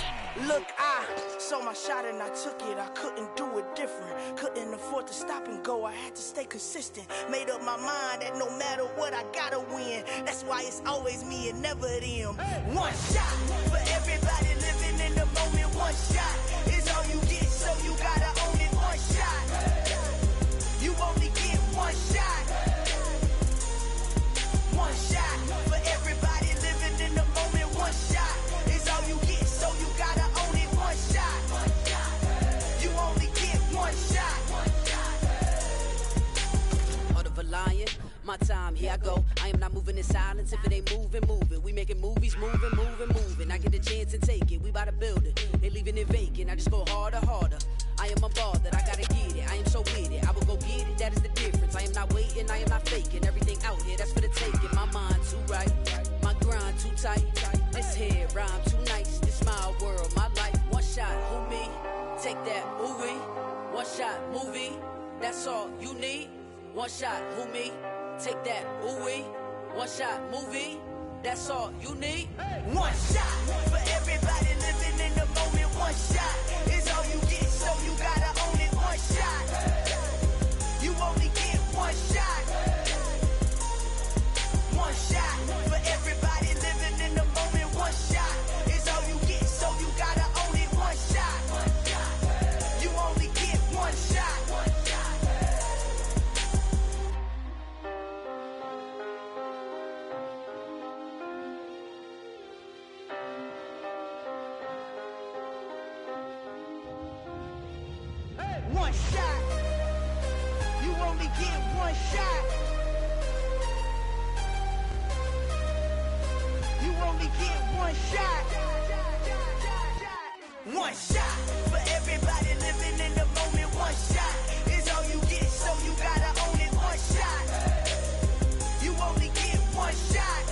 Look, I saw my shot and I took it. I couldn't do it different. Couldn't afford to stop and go. I had to stay consistent. Made up my mind that no matter what, I gotta win. That's why it's always me and never them. One shot for everybody living in the moment. One shot is all you get, so you gotta own it. One shot. You only get one shot. One shot for everybody living in the moment. One shot is all you get, so you gotta own it. One shot. You only get one shot. Heart of a lion, my time, here I go. I am not moving in silence. If it ain't moving, moving. We making movies, moving. I get a chance and take it. We bout to build it. They leaving it vacant. I just go harder. I am a ball that I gotta get it. I am so with it. I will go get it. That is the difference. I am not waiting. I am not faking. Everything out here, that's for the taking. My mind too right. My grind too tight. This head rhyme too nice. This my world, my life. One shot, who me? Take that, movie. One shot, movie. That's all you need. One shot, who me? Take that, ooh-wee. One shot, movie. That's all you need. One shot for everybody living in the moment. One shot is all you get, so you gotta own it. One shot. You only get one shot. One shot for everybody living in the moment. One shot is all you get, so you gotta own it. One shot. You only get one shot. One shot. You only get one shot. You only get one shot. One shot for everybody living in the moment. One shot is all you get, so you gotta own it. One shot. You only get one shot.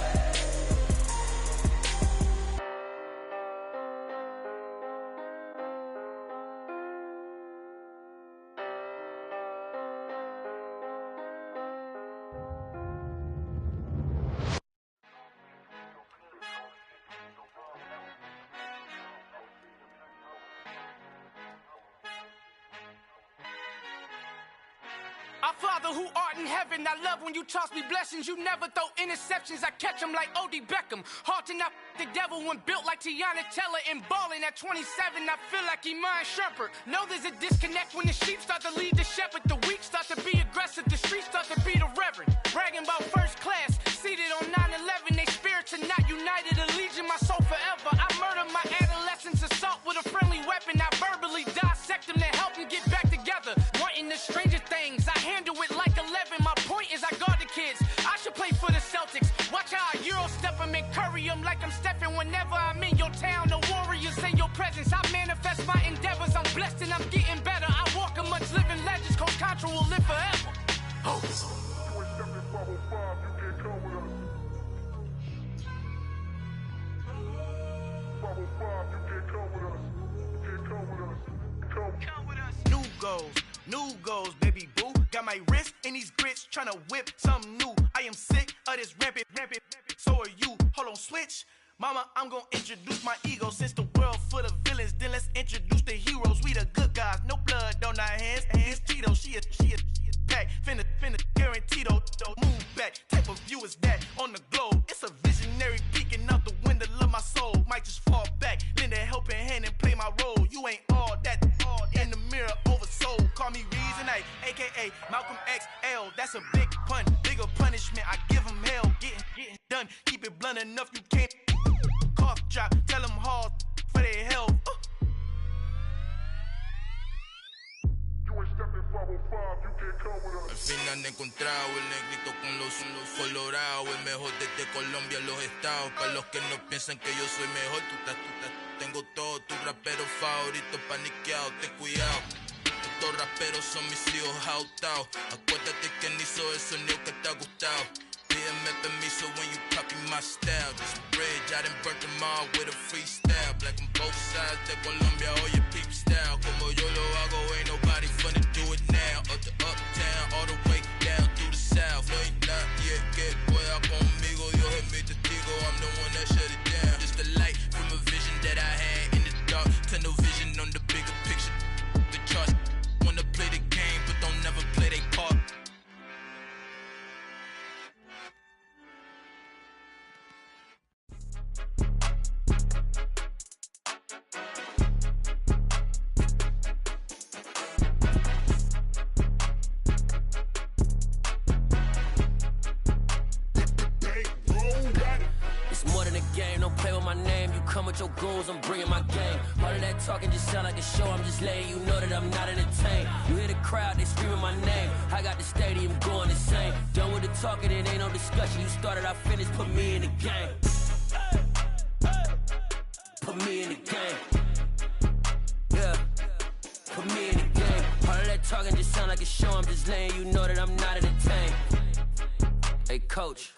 Our Father who art in heaven, I love when you toss me blessings. You never throw interceptions, I catch them like O.D. Beckham. Hard to not the devil when built like Tiana Teller and balling at 27. I feel like Iman Shumpert. Know there's a disconnect when the sheep start to lead the shepherd. The weak start to be aggressive, the streets start to be the reverend. Bragging about first class, seated on 9/11. They spirits are not united, allegiance my soul forever. I murder my adolescence, assault with a friendly weapon. I verbally dissect them to help them get back together. Wanting the stranger things, I handle it like 11. My point is I guard the kids. I should play for the Celtics. Watch how I Euro step them and curry them like I'm Stephen. Whenever I'm in your town, the Warriors in your presence. I manifest my endeavors. I'm blessed and I'm getting better. I walk amongst living legends. Coach Contra will live forever. Oh. New goals, baby boo. Got my wrist in these grits, tryna whip something new. I am sick of this rampant. So are you. Hold on, switch. Mama, I'm gonna introduce my ego. Since the world full of villains, then let's introduce the heroes. We the good guys, no blood on our hands. Hands Tito, she a pack. Finna guaranteed move back. Type of view is that on the globe? It's a visionary peeking out the window of my soul. Might just fall back, lend a helping hand and play my role. You ain't all that. a.k.a. Malcolm XL. That's a big pun, bigger punishment. I give him hell, getting done. Keep it blunt enough, you can't cough drop. Tell them hard for their health. Al fin han encontrado el negrito con los colorados, el mejor desde Colombia, los estados. Para los que no piensan que yo soy mejor, tengo todo, tus raperos favoritos paniqueados, ten cuidado. Estos raperos son mis hijos adoptados. Acuérdate que ni hizo el sonido que te ha gustado. Pídeme permiso when you copy my style. This bridge, I done burnt them all with a freestyle. Black on both sides de Colombia, oye peep style. Como yo lo hago, ain't nobody finna do it now. Up to uptown, all the way down through the south. No ain't not yet, que pueda conmigo. Dios es mi testigo, I'm the one that shut it down. Just a light from a vision that I had in the dark. Tunnel vision on the bigger picture. The charts wanna play the game, but don't never play their part. Come with your goons, I'm bringing my gang. All of that talking just sound like a show, I'm just letting you know that I'm not entertained. You hear the crowd, they screaming my name. I got the stadium going insane. Done with the talking, it ain't no discussion. You started, I finished, put me in the game. Put me in the game. Yeah, put me in the game. All of that talking just sound like a show, I'm just letting you know that I'm not entertained. Hey coach,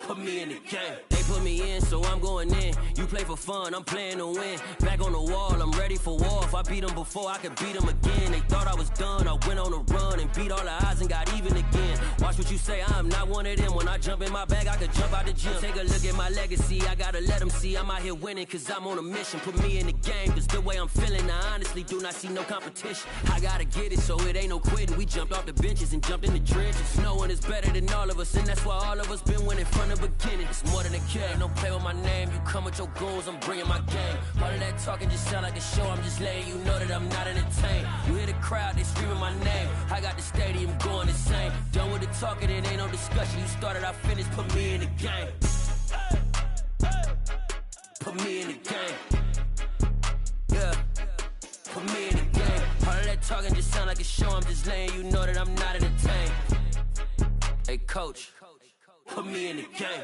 put me in the game. They put me in, so I'm going in. You play for fun, I'm playing to win. Back on the wall, I'm ready for war. If I beat them before, I could beat them again. They thought I was done, I went on a run and beat all the odds and got even again. Watch what you say, I'm not one of them. When I jump in my bag, I could jump out the gym. Take a look at my legacy, I gotta let them see I'm out here winning, cause I'm on a mission. Put me in the game, cause the way I'm feeling, I honestly do not see no competition. I gotta get it, so it ain't no quitting. We jumped off the benches and jumped in the trenches. No one is better than all of us, and that's why all of us been winning from the beginning. It's more than a kill, don't play with my name. You come with your goons, I'm bringing my game. All of that talking just sound like a show, I'm just letting you know that I'm not entertained. You hear the crowd, they screaming my name. I got the stadium going insane. Done with the talking, it ain't no discussion. You started, I finished, put me in the game. Put me in the game. Yeah, put me in the game. All of that talking just sound like a show, I'm just letting you know that I'm not entertained. Hey coach, put me in the game.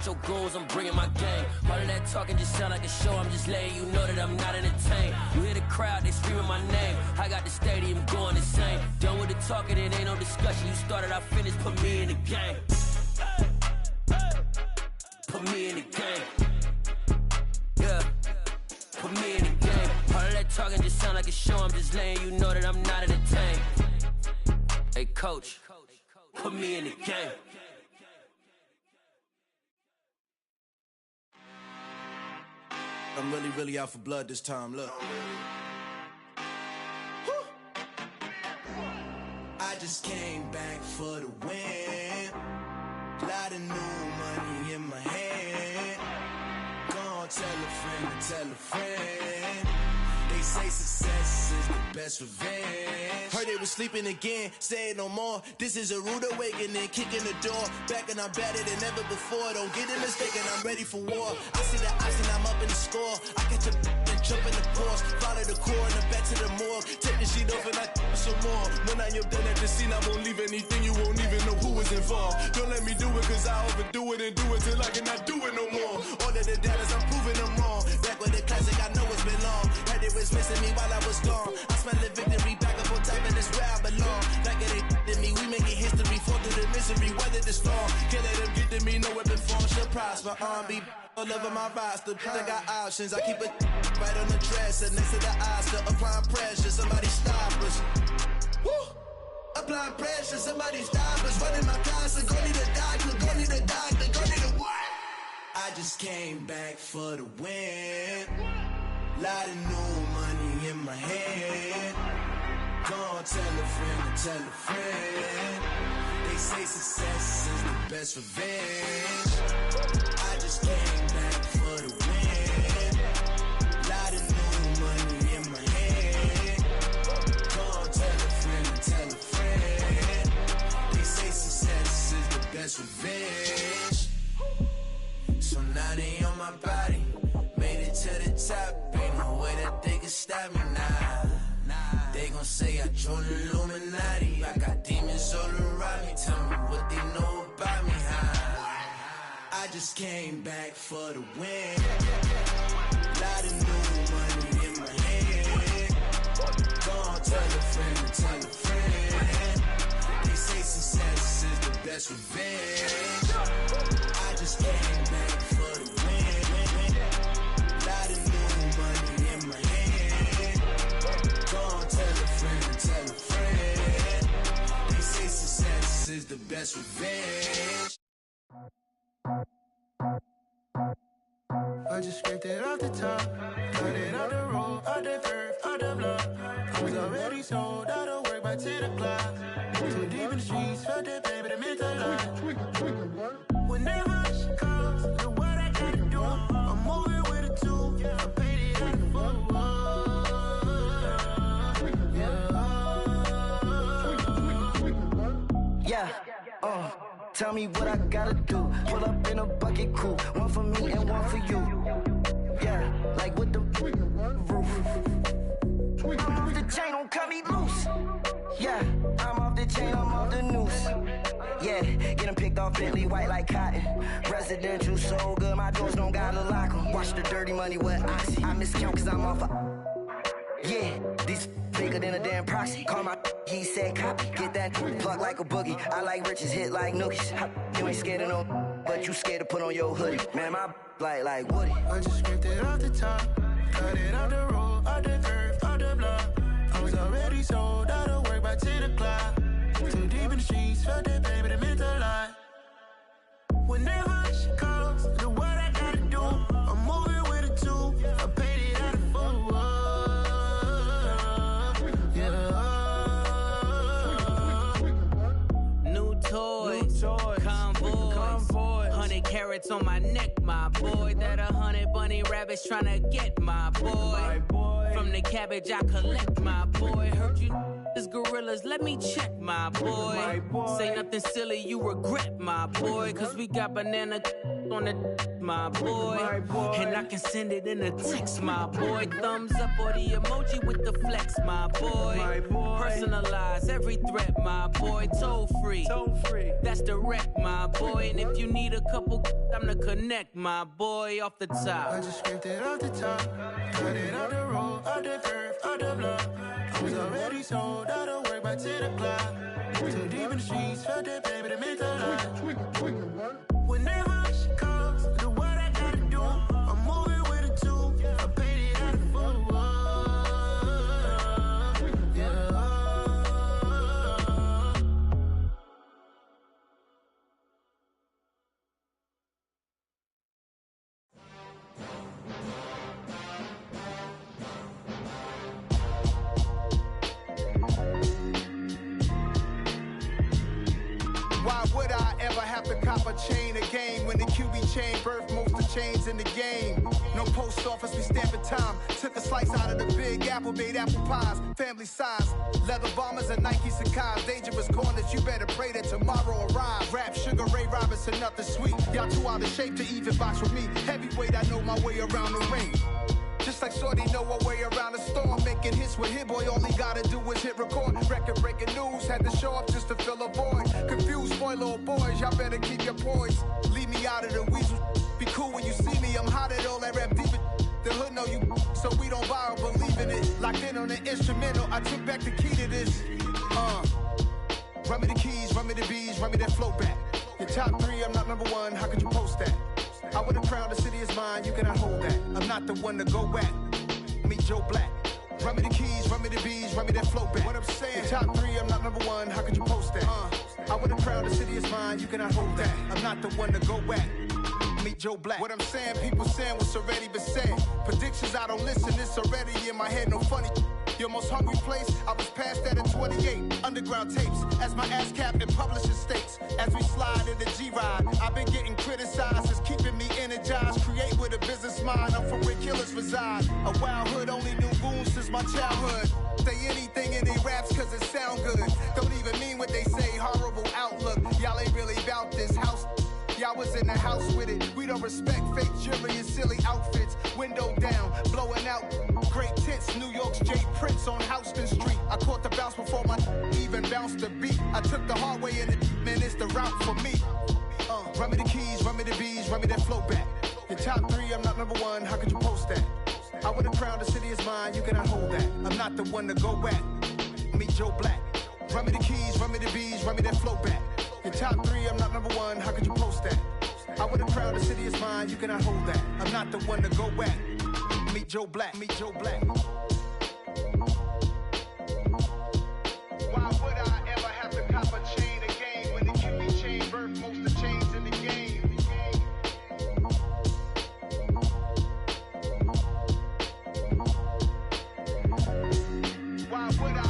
Your goals, I'm bringing my game. All of that talking just sound like a show, I'm just letting you know that I'm not entertained. You hear the crowd, they screaming my name. I got the stadium going insane. Done with the talking, it ain't no discussion. You started, I finished, put me in the game. Put me in the game. Yeah, put me in the game. All of that talking just sound like a show, I'm just letting you know that I'm not entertained. Hey coach, put me in the game. I'm really out for blood this time, look. I just came back for the win. Lot of new money in my hand. Gonna tell a friend to tell a friend. They say success is the best revenge. Heard they was sleeping again, say it no more. This is a rude awakening, kicking the door. Back and I'm better than ever before. Don't get it mistaken, I'm ready for war. I see the ice and I'm up in the score. I catch a and jump in the course. Follow the core and then back to the morgue. Take the sheet off and I some more. When I am done at the scene, I won't leave anything. You won't even know who was involved. Don't let me do it, cause I overdo it and do it till I cannot do it no more. All of the doubters, I'm proving them wrong. Back with the classic, I know it's been long. Heard it was missing me while I was gone. I smell the victory back up on top, and it's where I belong. Like it ain't to me, we making history. Fall through the misery, weather the storm. Can't let them get to me, no weapon form should prosper. Be all over my roster, I got options. I keep it right on the dresser, next to the Oscar. Applying pressure, somebody stop us. Applying pressure, somebody stop us. Running my closet, go need a doctor, go need a doctor, go need a what? I just came back for the win. Lot of new money in my hand. Go tell a friend, tell a friend. They say success is the best revenge. I just came back for the win. Lot of new money in my hand. Go tell a friend, tell a friend. They say success is the best revenge. So now they on my body. Made it to the top. Ain't no way that they can stop me now. They gon' say I joined the Illuminati. I got demons all around me. Tell me what they know about me, huh? I just came back for the win. Lot of new money in my hand. Gon' tell a friend, tell a friend. They say success is the best revenge. I just came back for the win. Lot of new money in my hand. Gon' tell a friend, tell a friend. They say success is the best revenge. I just scraped it off the top, cut it out the road, out the curve, out the block. I was already sold out of work by 10 o'clock. Too deep in the streets, felt that pain, but it meant a lot. When that rush comes, know what I gotta do. I'm moving with a two, I paid it out the full. Yeah, tell me what I gotta do. Pull up in a bucket crew, one for me and one for you. Yeah, like with the roof. I'm off the chain, don't cut me loose. Yeah, I'm off the chain, I'm off the noose. Yeah, getting picked off Bentley, white like cotton. Residential so good, my doors don't gotta lock 'em. Watch the dirty money with oxy. I miscount cause I'm off yeah, these bigger than a damn proxy. Call my he said copy. Get that plug like a boogie. I like riches, hit like nookies. You ain't scared of no, but you scared to put on your hoodie. Man, my like Woody. I just scraped it off the top, cut it out the road, out the curve, out the block. I was already sold out of work by 10 o'clock. Too deep in the streets, felt that pain, but it meant a lot. When that rush comes, know what I gotta do. I'm moving with a two, I paid it out of full. Toys, convoy, 100 carats on my neck, my boy. That 100 bunny rabbits tryna get my boy. From the cabbage I collect, my boy. Heard you is gorillas, let me check, my boy. Say nothing silly, you regret, my boy. Cause we got banana on the my boy. And I can send it in a text, my boy. Thumbs up or the emoji with the flex, my boy. Personalize every threat, my boy. Toll free. That's direct, my boy. And if you need a couple, I'm the connect, my boy. Off the top. I just scraped it off the top, cut it out the road, out the curve, out the block. I was already sold out of work by 10 o'clock. Too deep in the streets, felt that pain, but it meant a lot. When that rush comes, know what I gotta do. I'm moving with a two, I paid it out of full. Why would I ever have to cop a chain again when the QB chain birthed most of the chains in the game? No post office, we stamping time. Took a slice out of the big apple, made apple pies, family size. Leather bombers and Nike Sacai's. Dangerous corners, you better pray that tomorrow arrives. Rap, Sugar Ray Robinson, nothing sweet. Y'all too out of shape to even box with me. Heavyweight, I know my way around the ring. Just like Shorty know her way around the storm. Making hits with Hit Boy, all he gotta do is hit record. Record breaking news, had to show up just to fill a void. Confused, spoiled boys, y'all better keep your poise. Leave me out of the weasel. Be cool when you see me, I'm hot at all that rap deep. The hood know you, so we don't borrow, believe in it. Locked in on the instrumental, I took back the key to this. Run me the keys, run me the bees, run me that flow back. Your top three, I'm not number one, how could you post that? I would have crowned the city is mine, you cannot hold that. I'm not the one to go at. Meet Joe Black. Run me the keys, run me the bees, run me that flow back. What I'm saying, the top 3, I'm not number 1, how could you post that? I would have crowned the city is mine, you cannot hold that. I'm not the one to go at. Meet Joe Black. What I'm saying, people saying what's already been said. Predictions, I don't listen, it's already in my head, no funny. Your most hungry place, I was past that at 28. Underground tapes, as my ass cap in publishing states. As we slide in the G-Ride, I've been getting criticized, it's keeping me energized. Create with a business mind, I'm from where killers reside. A wild hood, only knew goons since my childhood. Say anything in they raps cause it sound good. Don't even mean what they say, horrible outlook. Y'all ain't really about this house. Y'all was in the house with it. We don't respect fake jewelry and silly outfits. Window down, blowing out great tents. New York's J. Prince on Houston Street. I caught the bounce before my even bounced the beat. I took the hard way in it, man, it's the route for me. Run me the keys, run me the bees, run me that flow back. Your top 3, I'm not number 1, how could you post that? I would have crowned the city is mine, you cannot hold that. I'm not the one to go at. Meet Joe Black. Run me the keys, run me the bees, run me that flow back. Your top 3, I'm not number 1, how could you post that? I would have crowned the city is mine, you cannot hold that. I'm not the one to go at. Meet Joe Black, meet Joe Black. Why would I ever have to cop a chain again when the QB chain birthed most of chains in the game? Why would I?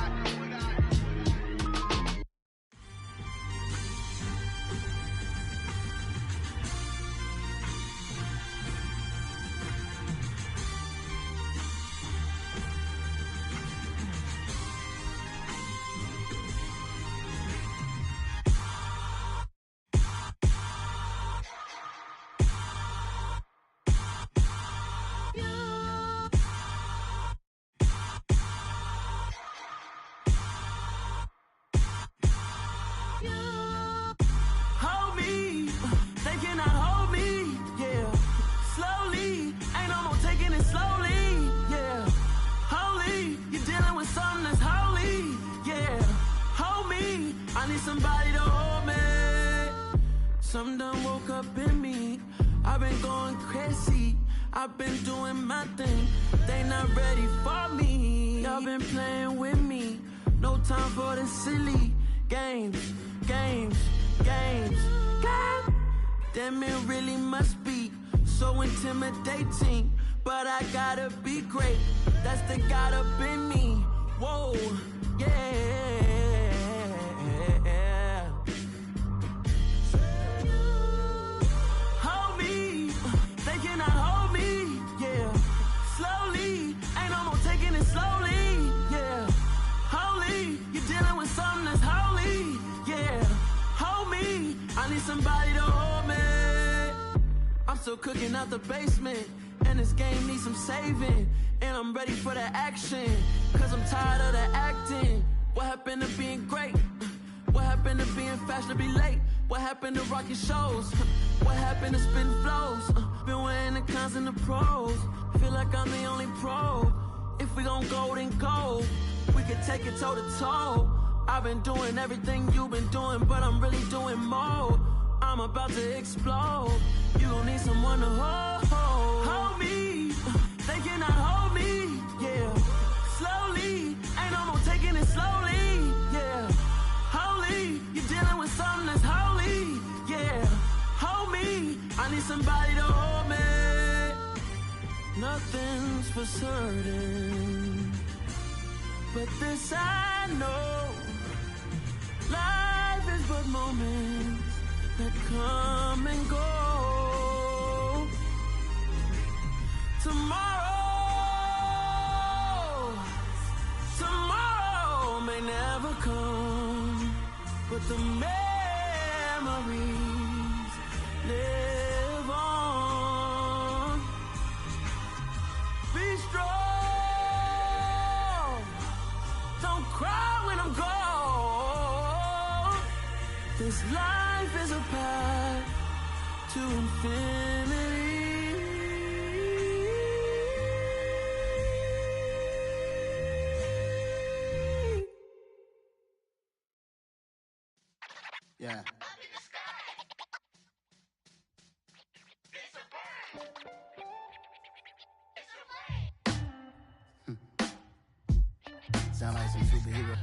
Somebody to hold me. Something done woke up in me. I've been going crazy. I've been doing my thing. They not ready for me. Y'all been playing with me. No time for the silly games. Damn, it really must be so intimidating. But I gotta be great. That's the God up in me. Whoa, yeah. Somebody to hold me. I'm still cooking out the basement, and this game needs some saving. And I'm ready for the action, cause I'm tired of the acting. What happened to being great? What happened to being fashionably late? What happened to rocking shows? What happened to spin flows? Been wearing the cons and the pros. Feel like I'm the only pro. If we gon' go, then go. We could take it toe to toe. I've been doing everything you've been doing, but I'm really doing more. I'm about to explode. You gon' need someone to hold me. They cannot hold me, yeah. Slowly, ain't no more taking it slowly, yeah. Holy, you're dealing with something that's holy, yeah. Hold me, I need somebody to hold me. Nothing's for certain, but this I know. Life is but moments that come and go. Tomorrow may never come, but the memories live on. Be strong, don't cry when I'm gone. This life is a path to infinity. Yeah. Sound like some superhero.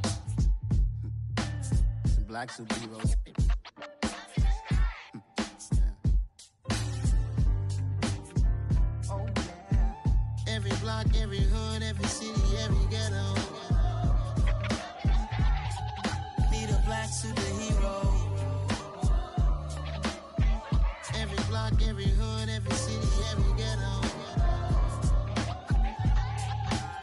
Some black superheroes. Oh, yeah. Every block, every hood, every city, every ghetto. Need a black superhero. Every block, every hood, every city, every ghetto.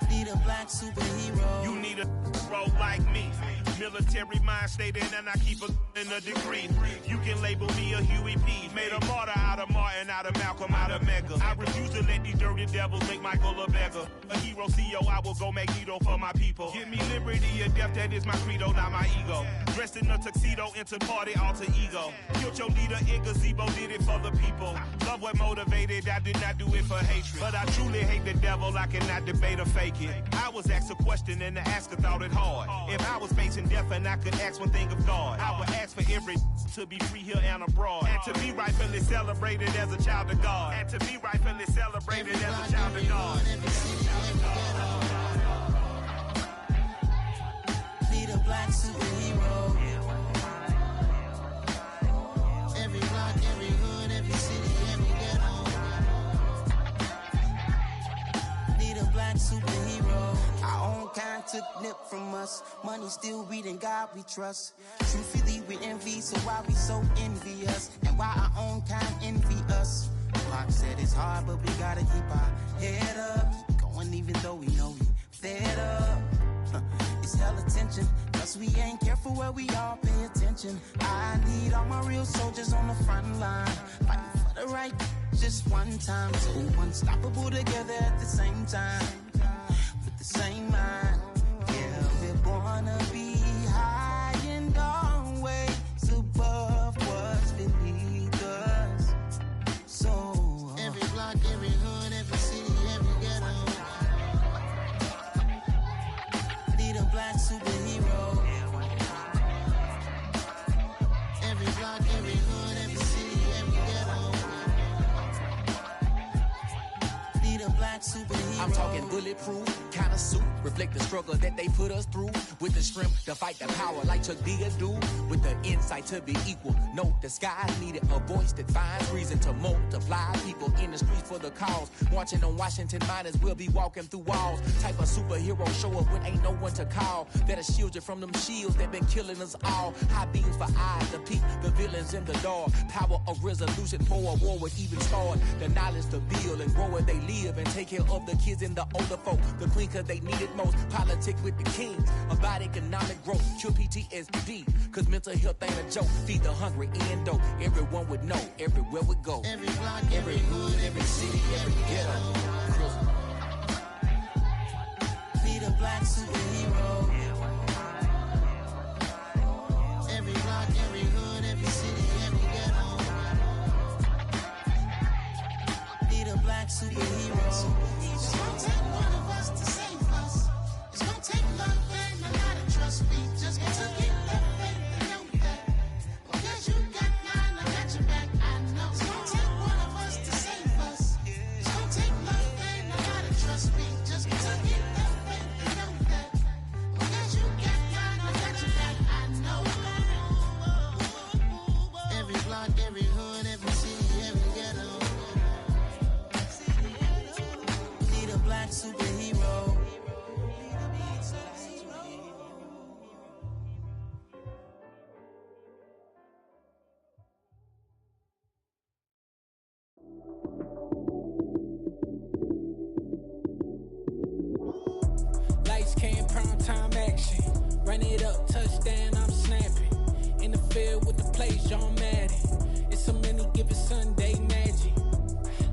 Need a black superhero. You need a bro like me. Military mind stated, and I keep in a degree. You can label me a Huey P. Made a martyr out of Martin, out of Malcolm, out of Mega. I refuse to let these dirty devils make Michael a beggar. A hero CEO, I will go Magneto for my people. Give me liberty or death, that is my credo, not my ego. Dressed in a tuxedo, into party, alter ego. Killed your leader in gazebo, did it for the people. Love what motivated, I did not do it for hatred. But I truly hate the devil, I cannot debate or fake it. I was asked a question and the asker thought it hard. If I was facing death and I could ask one thing of God, I would ask for every to be free here and abroad. And to be rightfully celebrated as a child of God. And to be rightfully celebrated as a child of God. Need a black superhero. Every block, every hood, every city, every ghetto. Need a black superhero. Our own kind took nip from us. Money still reading God we trust. Truthfully we envy, so why we so envious? And why our own kind envy us? Block said it's hard, but we gotta keep our head up. Going even though we know we fed up. It's hell attention, cause we ain't careful where we all pay attention. I need all my real soldiers on the front line, fighting for the right just one time. So unstoppable together at the same time, with the same mind. Yeah, we're born to be high and always above what's beneath us. So every block, every hood, every city, every ghetto. Need a black superhero. Every block, every hood, every city, every ghetto. Need a black superhero. I'm talking bulletproof kind of suit, reflect the struggle that they put us through. With the strength to fight the power like Chuck D do. With the insight to be equal. Note the skies needed a voice that finds reason to multiply. People in the streets for the cause. Marching on Washington, might as well be walking through walls. Type of superhero show up when ain't no one to call. That'll shield you from them shields that been killing us all. High beams for eyes to peek the villains in the dark. Power of resolution for a war would even start. The knowledge to build and grow where they live and take care of the kids and the older folk. The queen cause they need it most. Politics with the kings. About economic growth. Cure PTSD. Cause mental health ain't a joke. Feed the hungry and dope. Everyone would know. Everywhere we go. Every block, every hood, every city, every ghetto. Need a black superhero. Every block, every hood, every city, every ghetto. Need a black superhero. It's gonna take one of us to save us. It's gonna take love and a lot of trust. We just got to get that faith and know that. Because you got mine, I got your back. I know. It's gonna take one of us to save us. It's gonna take love and a lot of trust. We just got to get that faith and know that. Because you got mine, I got your back. I know. Every block, every hood, every city, every ghetto. Need a black superhero. Lights came, prime time action. Run it up, touchdown, I'm snapping. In the field with the plays, John Madden. It's a many given Sunday magic.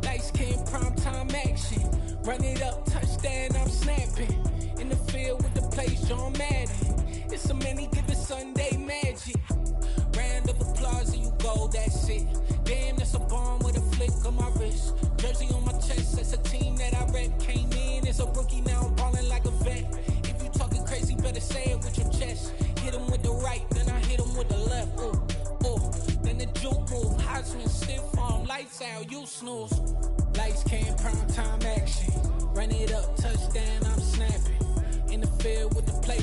Lights came, prime time action. Run it up, touchdown, I'm snapping. In the field with the plays, John Madden. It's a many given Sunday magic. Round of applause and you go, that's it. Damn, that's a bomb with a flick on my wrist. Jersey on my chest, that's a team that I rep. Came in as a rookie, now I'm ballin' like a vet. If you talking crazy, better say it with your chest. Hit him with the right, then I hit him with the left. Ooh, ooh. Then the juke move, Heisman, stiff arm, lights out, you snooze. Lights came, prime time action. Run it up, touchdown, I'm snapping. In the field with the play,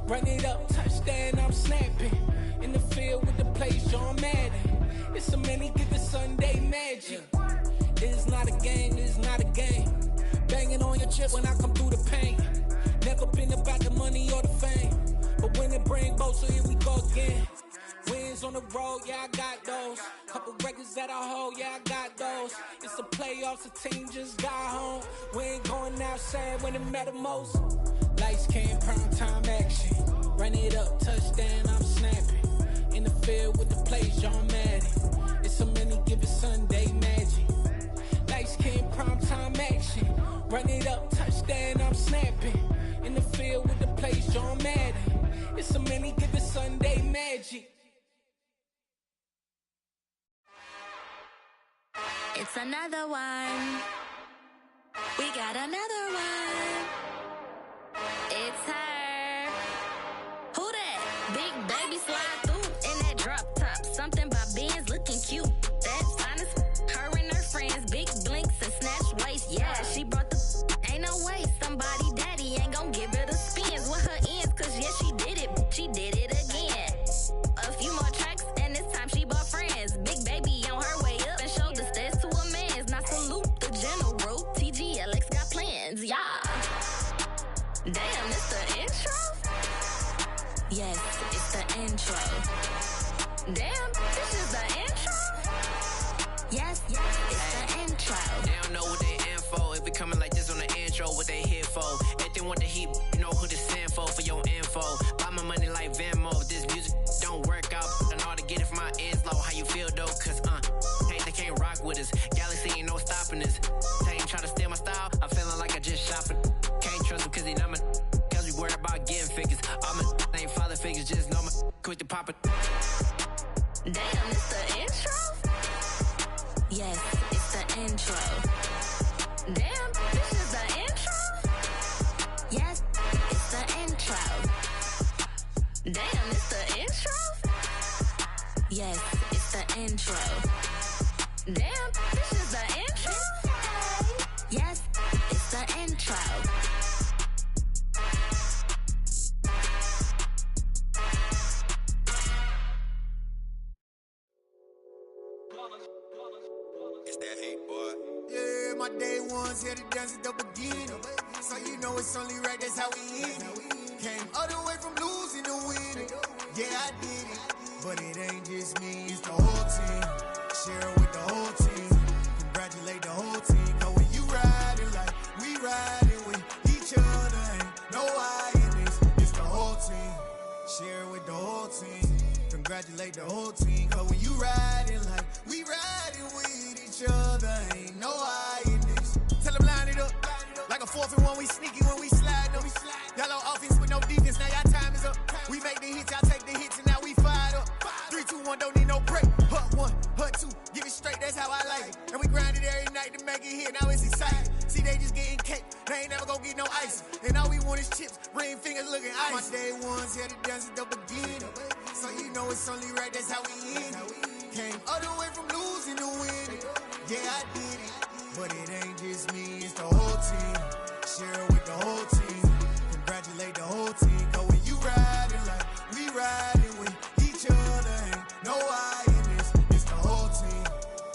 Run it up, touchdown, I'm snapping. In the field with the plays, John Madden. It's so many, give it Sunday magic. It's not a game, it's not a game. Banging on your chip when I come through the pain. Never been about the money or the fame. But when it bring both, so here we go again. Wins on the road, yeah, I got those. Couple records that I hold, yeah, I got those. It's the playoffs, the team just got home. We ain't going outside when it matter most. Lights came, prime time action. Run it up, touchdown, I'm snapping. In the field with the plays, John Madden. It's so many, give it Sunday magic. Lights came, prime time action. Run it up, touchdown, I'm snapping. In the field with the plays, John Madden. It's so many, give it Sunday magic. It's another one. We got another one. It's her. Who that? Big baby slide through in that drop top. Something by Benz looking cute. That's honest. Her and her friends, big blinks and snatch waist. Yeah, she brought the ain't no way. Somebody daddy ain't gon' give her the spins with her ends. Cause yeah, she did it. She did it again. A few more tracks and this time she bought friends. Big baby on her way up and showed the stairs to a man's. Now salute the general. TGLX got plans, yeah. Damn, it's the intro? Yes, it's the intro. Damn, this is the intro? Yes, it's the intro. They don't know what they in for. If we coming like this on the intro, what they here for? If they want the heat, you know who to send for your info. Buy my money like Venmo. If this music don't work out, and all to get it from my ends low. How you feel though? Cause hey, they can't rock with us. Galaxy ain't no stopping us. They ain't try to steal my style. I'm feeling like I just shopping. Can't trust him cause he not my. Cause we worried about getting figures. All my ain't father figures, just know my quick to pop it. Damn, it's the intro? Yes, it's the intro. Damn, this is the intro? Yes, it's the intro. Damn, it's the intro? Yes, it's the intro. Damn, this is the intro? Yes, it's the intro. It's that hate, boy. Yeah, my day ones here to dance at the beginning. So you know it's only right, that's how we end it. Came all the way from losing to winning. Yeah, I did it. But it ain't just me, it's the whole team. Share with the whole team. Congratulate the whole team. Cause when you riding like we riding with each other, ain't no I in this. It's the whole team. Share with the whole team. Congratulate the whole team. Cause when you riding like we riding with each other, ain't no I in this. Tell them line it up. Like a 4th and 1, we sneaky when we slide up. Y'all on offense with no defense, now y'all time is up. We make the hits, y'all take the hits, and now we fired up. 3, 2, 1, don't need no break. Hut 1, hut 2, give it straight, that's how I like it. And we grind it every night to make it hit, now it's exciting. See, they just getting cake, they ain't never gonna get no ice. And all we want is chips, ring fingers looking ice. My day ones here to dance at the beginning. So you know it's only right, that's how we end it. Came all the way from losing to winning. Yeah, I did it. But it ain't just me, it's the whole team. Share with the whole team. Congratulate the whole team. Cause when you riding like we riding with each other, ain't no I in this. It's the whole team.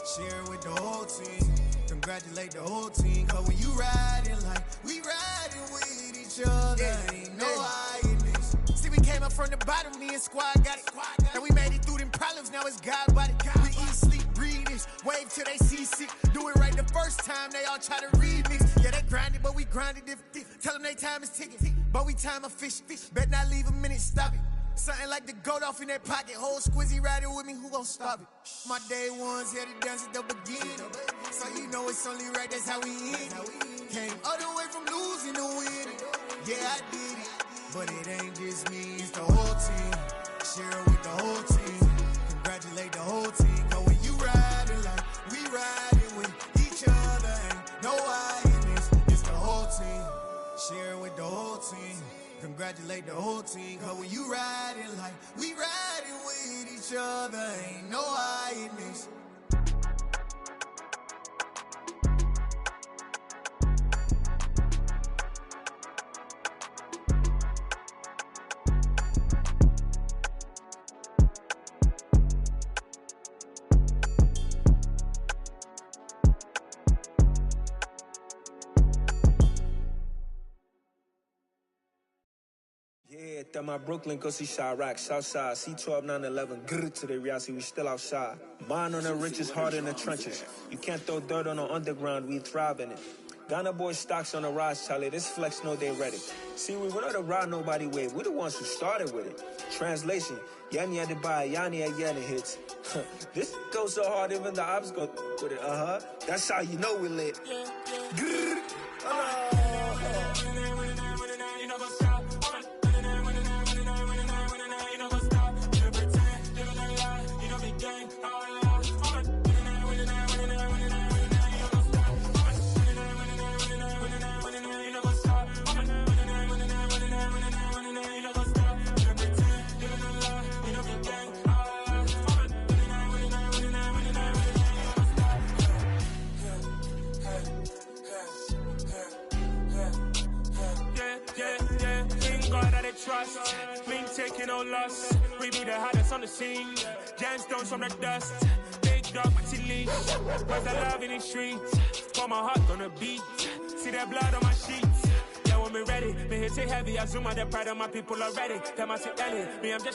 Share with the whole team. Congratulate the whole team. Cause when you riding like we riding with each other, ain't no I in this. See, we came up from the bottom, me and squad got it. And we made it through them problems, now it's God body. We eat, sleep, breathe this, wave till they see sick. Do it right the first time, they all try to remix. Yeah, they grinded, but we grinded different. Tell them they time is ticking, but we time a fish. Bet not leave a minute, stop it. Something like the goat off in that pocket. Whole squizzy riding with me, who gon' stop it? My day ones here to dance at the beginning. So you know it's only right, that's how we end it. Came all the way from losing to winning. Yeah, I did it. But it ain't just me, it's the whole team. Share with the whole team. Congratulate the whole team. Cause when you riding like we riding with each other, ain't no I in this. It's the whole team. Share with the whole team. Congratulate the whole team. Cause when you riding like we riding with each other, ain't no I in this. That my Brooklyn, go see Chirac, Southside, C12, 911, grr to the reality, we still outside. Mine on the riches, hard in the trenches. You can't throw dirt on the underground, we thrive in it. Ghana boys stocks on the rise, Charlie, this flex know they ready. See, we not a ride nobody wave, we the ones who started with it. Translation, Yanni had to buy, Yanni had Yanni hits. This goes so hard, even the ops go with it, That's how you know we lit. Grr. Trust, been taking no loss. We be the hottest on the scene. Gemstones from the dust. Big dog, pretty leash. Where's the love in the streets? Pour my heart on the beat. See that blood on my sheets. Yeah, when me ready, me hit it heavy. I zoom out the pride of my people already. Tell my shit, me, I'm just